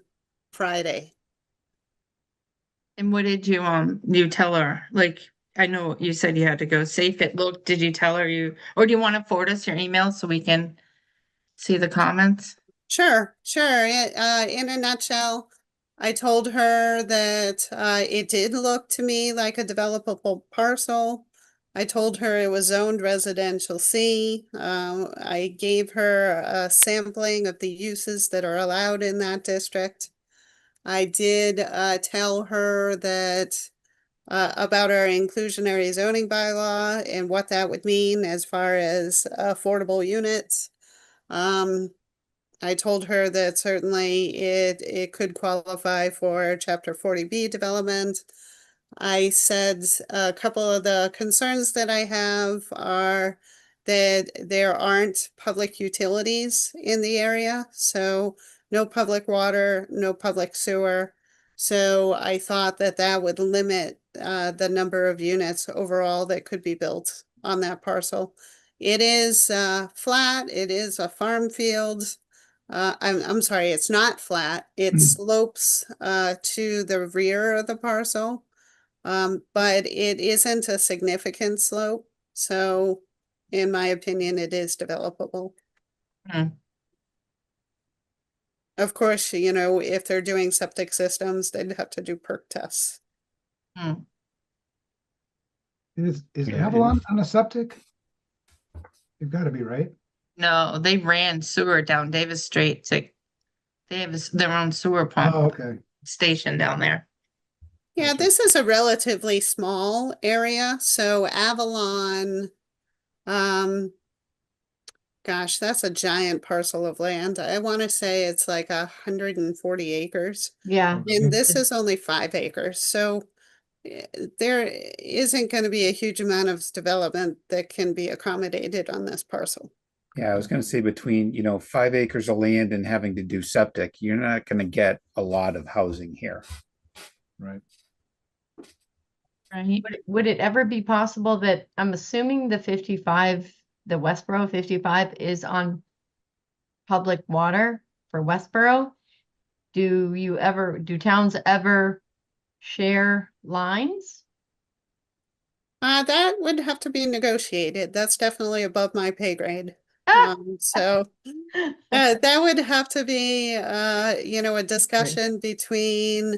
Friday. And what did you tell her? Like, I know you said you had to go safe it. Look, did you tell her or do you want to forward us your email so we can see the comments? Sure. In a nutshell, I told her that it did look to me like a developable parcel. I told her it was zoned residential C. I gave her a sampling of the uses that are allowed in that district. I did tell her that about our inclusionary zoning bylaw and what that would mean as far as affordable units. I told her that certainly it could qualify for chapter 40B development. I said a couple of the concerns that I have are that there aren't public utilities in the area, so no public water, no public sewer. So I thought that that would limit the number of units overall that could be built on that parcel. It is flat, it is a farm field. I'm sorry, it's not flat. It slopes to the rear of the parcel. But it isn't a significant slope, so in my opinion, it is developable. Hmm. Of course, you know, if they're doing septic systems, they'd have to do perk tests. Hmm. Is Yeah, Avalon on a septic? You've got to be, right? No, they ran sewer down Davis Street to, they have their own sewer Oh, pump okay. station down there. Yeah, Gotcha. this is a relatively small area, so Avalon, gosh, that's a giant parcel of land. I want to say it's like 140 acres. Yeah, And this is only 5 acres, so there isn't going to be a huge amount of development that can be accommodated on this parcel. Yeah, I was gonna say between, 5 acres of land and having to do septic, you're not gonna get a lot of housing here. Right. Right. would it ever be possible that, I'm assuming the 55, the Westboro 55 is on public water for Westboro? Do towns ever share lines? That would have to be negotiated. That's definitely above my pay grade. Ah! So that would have to be, you know, a discussion between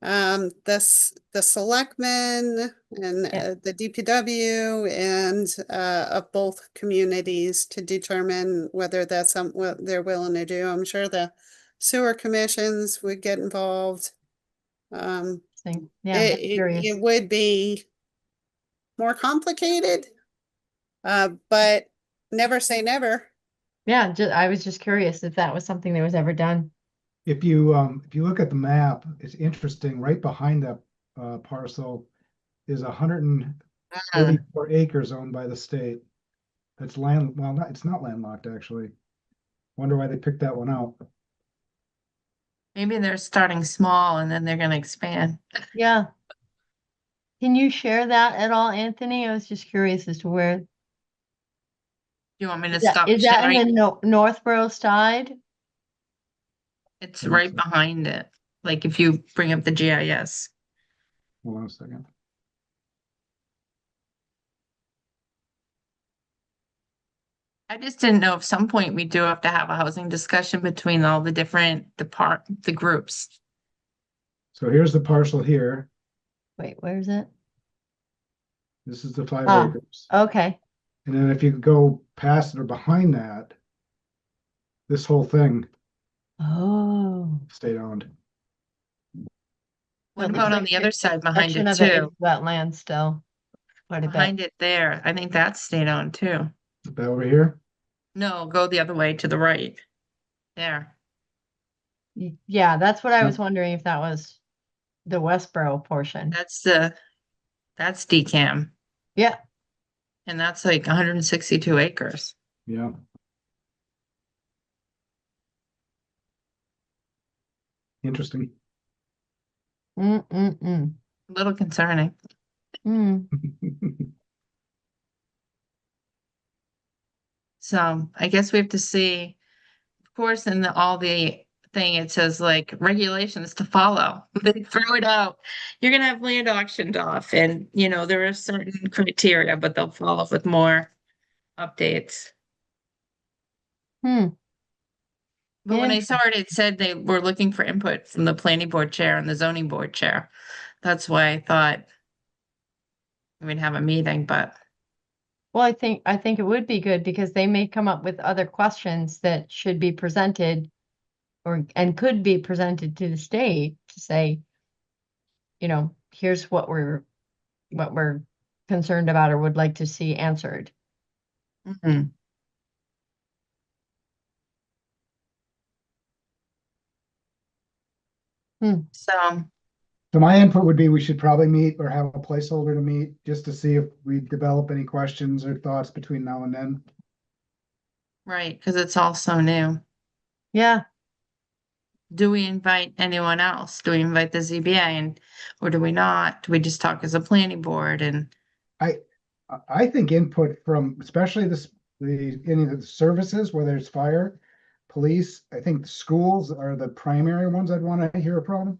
the selectmen and Yeah. the DPW and of both communities to determine whether that's what they're willing to do. I'm sure the sewer commissions would get involved. Yeah, I'm just curious. It would be more complicated, but never say never. Yeah, I was just curious if that was something that was ever done. If you look at the map, it's interesting. Right behind that parcel is 134 acres owned by the state. That's land. Well, it's not landlocked actually. Wonder why they picked that one out. Maybe they're starting small and then they're gonna expand. Yeah. Can you share that at all, Anthony? I was just curious as to where. You want me to Is that stop in sharing? the Northborough side? It's right behind it. Like if you bring up the GIS. Hold on a second. I just didn't know if some point we do have to have a housing discussion between all the different the groups. So here's the parcel here. Wait, where is it? This is the 5 Ah. acres. Okay. And then if you go past it or behind that, this whole thing Oh. state owned. What It looks about on like the other side behind Section it of it is too? wetland still. Quite a bit. Behind it there, I think that's state owned too. Is that over here? No, go the other way to the right. There. Yeah, that's what I Yep. was wondering if that was the Westboro portion. That's DCAM. Yeah. And that's like 162 acres. Yeah. Interesting. Mm-mm-mm. A little concerning. Mm. So I guess we have to see, of course, in all the thing, it says like regulations to follow. They throw it out. You're gonna have land auctioned off and there are certain criteria, but they'll follow up with more updates. Hmm. But when I Yeah. saw it said they were looking for input from the planning board chair and the zoning board chair. That's why I thought we'd have a meeting, but Well, I think it would be good because they may come up with other questions that should be presented and could be presented to the state to say, here's what we're concerned about or would like to see answered. mhm. Hmm. So So my input would be we should probably meet or have a placeholder to meet just to see if we develop any questions or thoughts between now and then. Right, because it's all so new. Yeah, Do we invite anyone else? Do we invite the ZBA or do we not? Do we just talk as a planning board and, I think input from especially any of the services, whether it's fire, police, I think the schools are the primary ones I'd want to hear from.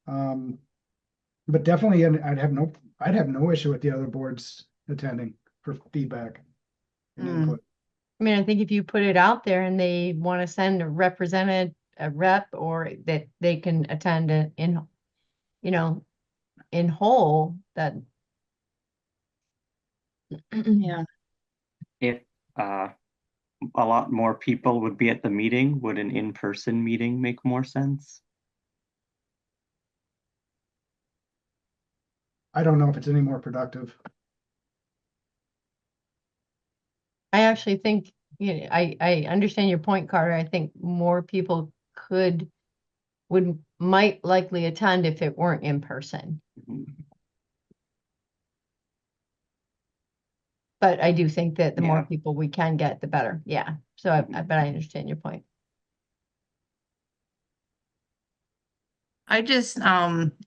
But definitely, and I'd have no issue with the other boards attending for feedback and Hmm. input. I mean, I think if you put it out there and they want to send a rep, or that they can attend in whole, that. yeah. If a lot more people would be at the meeting, would an in-person meeting make more sense? I don't know if it's any more productive. I actually think, I understand your point, Carter. I think more people might likely attend if it weren't in person. But I do think that the more Yeah. people we can get, the better. Yeah. So I bet I understand your point. I just,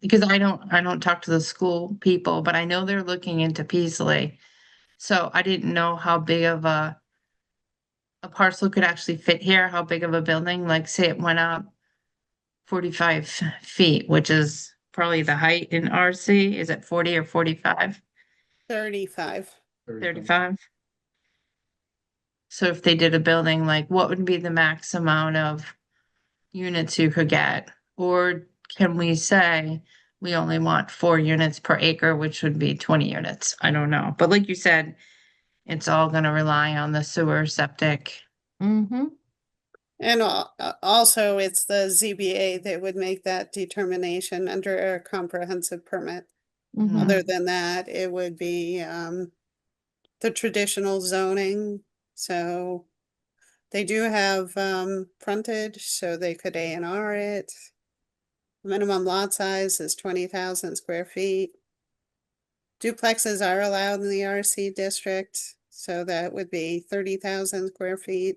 because I don't talk to the school people, but I know they're looking into Peasley. So I didn't know how big of a parcel could actually fit here, how big of a building, like say it went up 45 feet, which is probably the height in RC. Is it 40 or 45? 35. 35. So if they did a building, like what would be the max amount of units you could get? Or can we say we only want 4 units per acre, which would be 20 units? I don't know. But like you said, it's all gonna rely on the sewer septic. Mm-hmm. And also, it's the ZBA that would make that determination under a comprehensive permit. Mm-hmm. Other than that, it would be the traditional zoning. So they do have frontage, so they could A&R it. Minimum lot size is 20,000 square feet. Duplexes are allowed in the RC district, so that would be 30,000 square feet.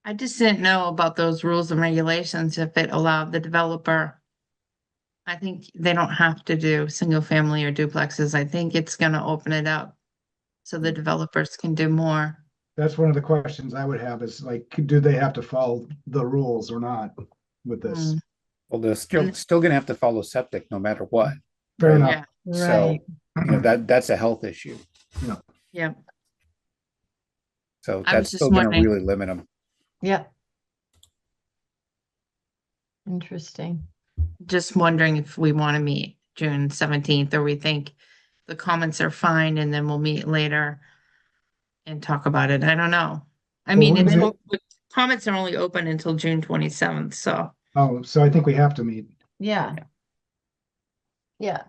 I just didn't know about those rules and regulations if it allowed the developer. I think they don't have to do single family or duplexes. I think it's gonna open it up so the developers can do more. That's one of the questions I would have is like, do they have to follow the rules or not with this? Hmm. Well, they're still gonna have to follow septic no matter what. Fair Right. enough. Yeah, So, you know, that's a health issue. yeah. So I was that's just still gonna wondering. really limit them. Yeah. Interesting. Just wondering if we want to meet June 17th, or we think the comments are fine and then we'll meet later and talk about it. I don't know. I Well, mean, when it's is it? the comments are only open until June 27th, so. Oh, so I think we have to meet. Yeah. Yeah.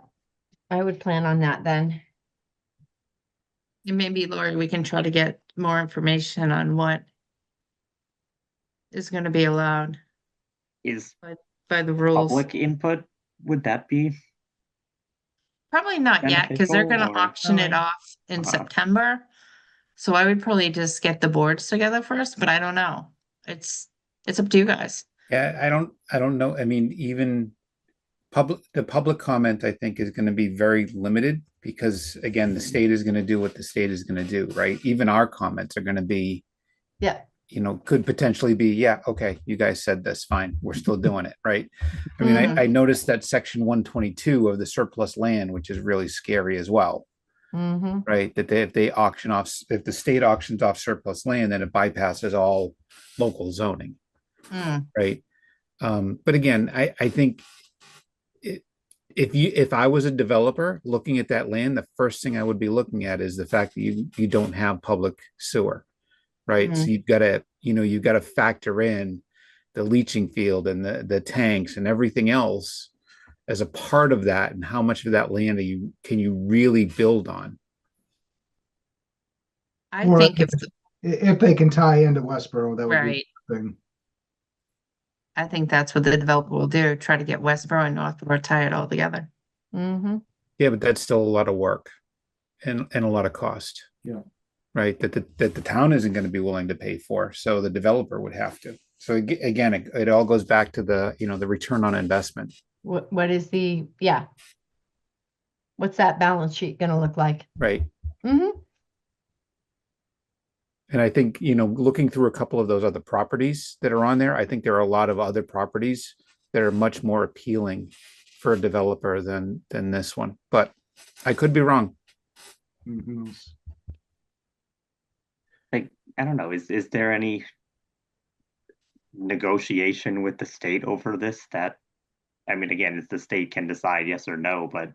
I would plan on that then. And maybe, Lori, we can try to get more information on what is gonna be allowed Is by the rules. public input, would that be? Probably not yet, because they're gonna Beneficial or- auction it Oh. off in Uh-huh. September. So I would probably just get the boards together first, but I don't know. It's up to you guys. Yeah, I don't know. I mean, even the public comment, I think, is going to be very limited because again, the state is going to do what the state is going to do, right? Even our comments are going to be, Yeah. you know, could potentially be, yeah, okay, you guys said this, fine, we're still doing it, right? I mean, I noticed that section 122 of the surplus land, which is really scary as well, Mm-hmm. right? That if the state auctions off surplus land, then it bypasses all local zoning. Hmm. Right. But again, I think if I was a developer looking at that land, the first thing I would be looking at is the fact that you don't have public sewer, right? So you've got to factor in the leaching field and the tanks and everything else as a part of that, and how much of that land can you really build on? I Or think if they can tie into Westboro, that would be right. the thing. I think that's what the developer will do, try to get Westboro and Northborough tied all together. Mm-hmm. Yeah, but that's still a lot of work and a lot of cost. Yeah. Right, that the town isn't going to be willing to pay for, so the developer would have to. So again, it all goes back to the, the return on investment. What is the, yeah. What's that balance sheet gonna look like? Right. Mm-hmm. And I think, looking through a couple of those other properties that are on there, I think there are a lot of other properties that are much more appealing for a developer than this one, but I could be wrong. Who knows? Like, I don't know, is there any negotiation with the state over this that, I mean, again, it's the state can decide yes or no, but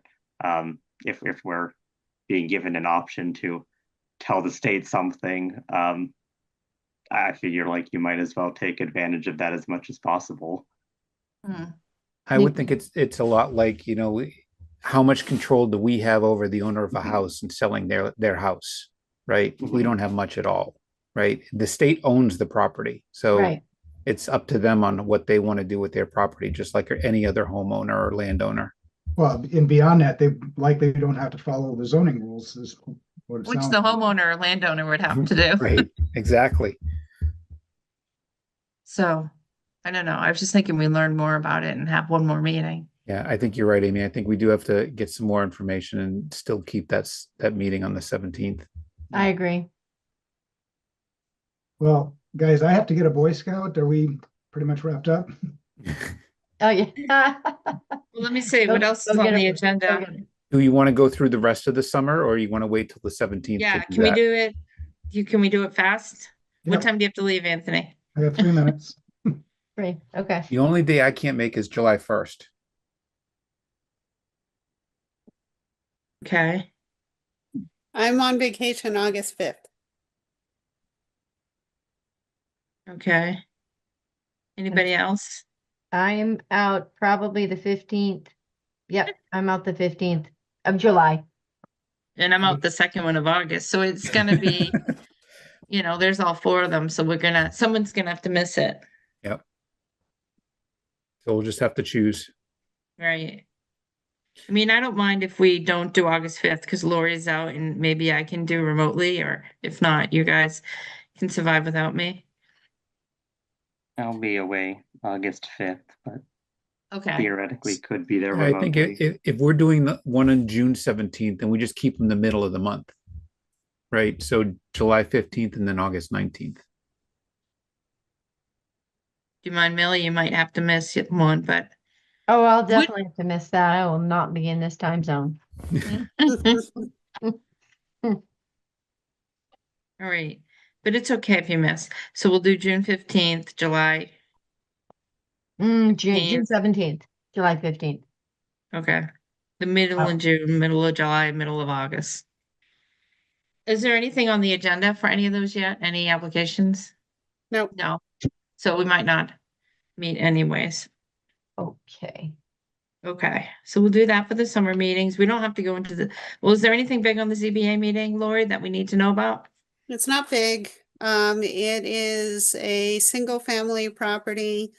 if we're being given an option to tell the state something, I figure like you might as well take advantage of that as much as possible. I would think it's a lot like, how much control do we have over the owner of a house and selling their house, right? We don't have much at all, right? The state owns the property, so Right. it's up to them on what they want to do with their property, just like any other homeowner or landowner. Well, and beyond that, they likely don't have to follow the zoning rules is what it Which sounds the like. homeowner or landowner would have to do. Right, exactly. So, I don't know. I was just thinking we learn more about it and have one more meeting. Yeah, I think you're right, Amy. I think we do have to get some more information and still keep that meeting on the 17th. I agree. Well, guys, I have to get a Boy Scout. Are we pretty much wrapped up? Oh, yeah. Well, let me see, what Go- else go is on get the it. Go agenda? get it. Do you want to go through the rest of the summer, or you want to wait till the 17th? Yeah, to can we that? do it? Can we do it fast? What Yep. time do you have to leave, Anthony? I have 3 minutes. Great, okay. The only day I can't make is July 1st. Okay, I'm on vacation August 5th. okay. Anybody else? I'm out probably the 15th. Yep, I'm out the 15th of July. And I'm out the second one of August, so it's gonna be, there's all 4 of them, so someone's gonna have to miss it, Yep. So we'll just have to choose. right? I mean, I don't mind if we don't do August 5th, because Lori's out and maybe I can do remotely, or if not, you guys can survive without me. I'll be away August 5th, but Okay, theoretically could be there I think remotely. if we're doing the one on June 17th, then we just keep them the middle of the month. Right, so July 15th and then August 19th. do you mind, Millie? You might have to miss one, but Oh, I'll definitely have to miss that. I will not be in this time zone. all right. But it's okay if you miss. So we'll do June 15th, July. June And- 17th, July 15th. Okay. The middle Oh. of June, middle of July, middle of August. Is there anything on the agenda for any of those yet? Any applications? Nope. No. So we might not meet anyways. Okay. Okay, so we'll do that for the summer meetings. We don't have to go into well, is there anything big on the ZBA meeting, Lori, that we need to know about? It's not big. It is a single family property.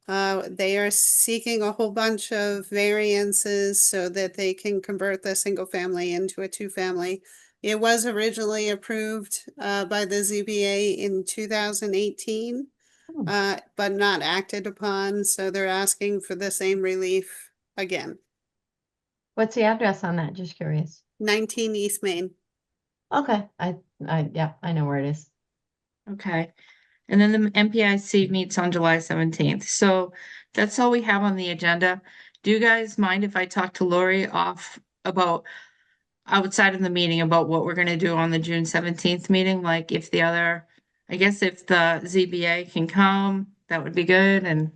They are seeking a whole bunch of variances so that they can convert the single family into a 2-family. It was originally approved by the ZBA in 2018, but not acted upon. So they're asking for the same relief again. What's the address on that? Just curious. 19 East Main. Okay, yeah, I know where it is. Okay, and then the MPIC meets on July 17th. So that's all we have on the agenda. Do you guys mind if I talk to Lori about outside of the meeting about what we're gonna do on the June 17th meeting? Like if I guess if the ZBA can come, that would be good, and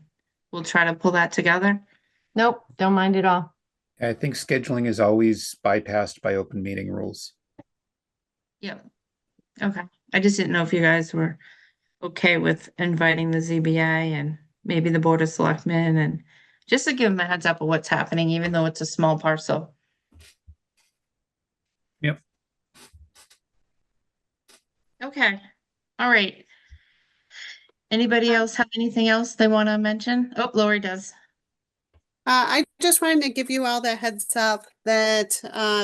we'll try to pull that together. Nope, don't mind at all. I think scheduling is always bypassed by open meeting rules. Yep. Okay, I just didn't know if you guys were okay with inviting the ZBA and maybe the Board of Selectmen, and just to give them a heads up of what's happening, even though it's a small parcel. Yep. Okay, all right. Anybody else have anything else they want to mention? Oh, Lori does. I just wanted to give you all the heads up that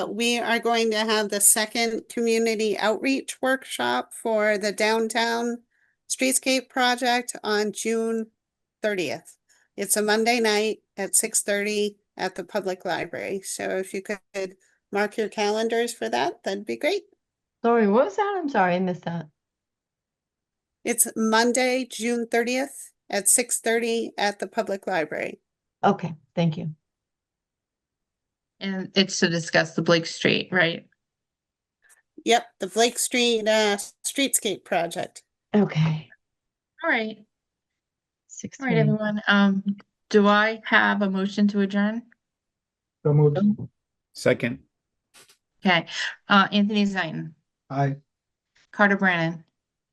we are going to have the second community outreach workshop for the downtown streetscape project on June 30th. It's a Monday night at 6:30 at the public library. So if you could mark your calendars for that, that'd be great. Sorry, what was that? I'm sorry, I missed that. It's Monday, June 30th at 6:30 at the public library. Okay, thank you. And it's to discuss the Blake Street, right? Yep, the Blake Street streetscape project. Okay. All right. All 6:20. right, everyone. Do I have a motion to adjourn? So moved. Second, Okay. Anthony Zaitin, Aye. Carter Brannon,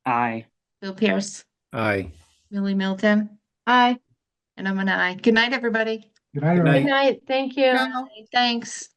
Aye. Bill Pierce, aye. Millie Milton, Aye. and I'm an aye. Good night, everybody. Good night, Good everyone. Good night. Thank you. No. Thanks.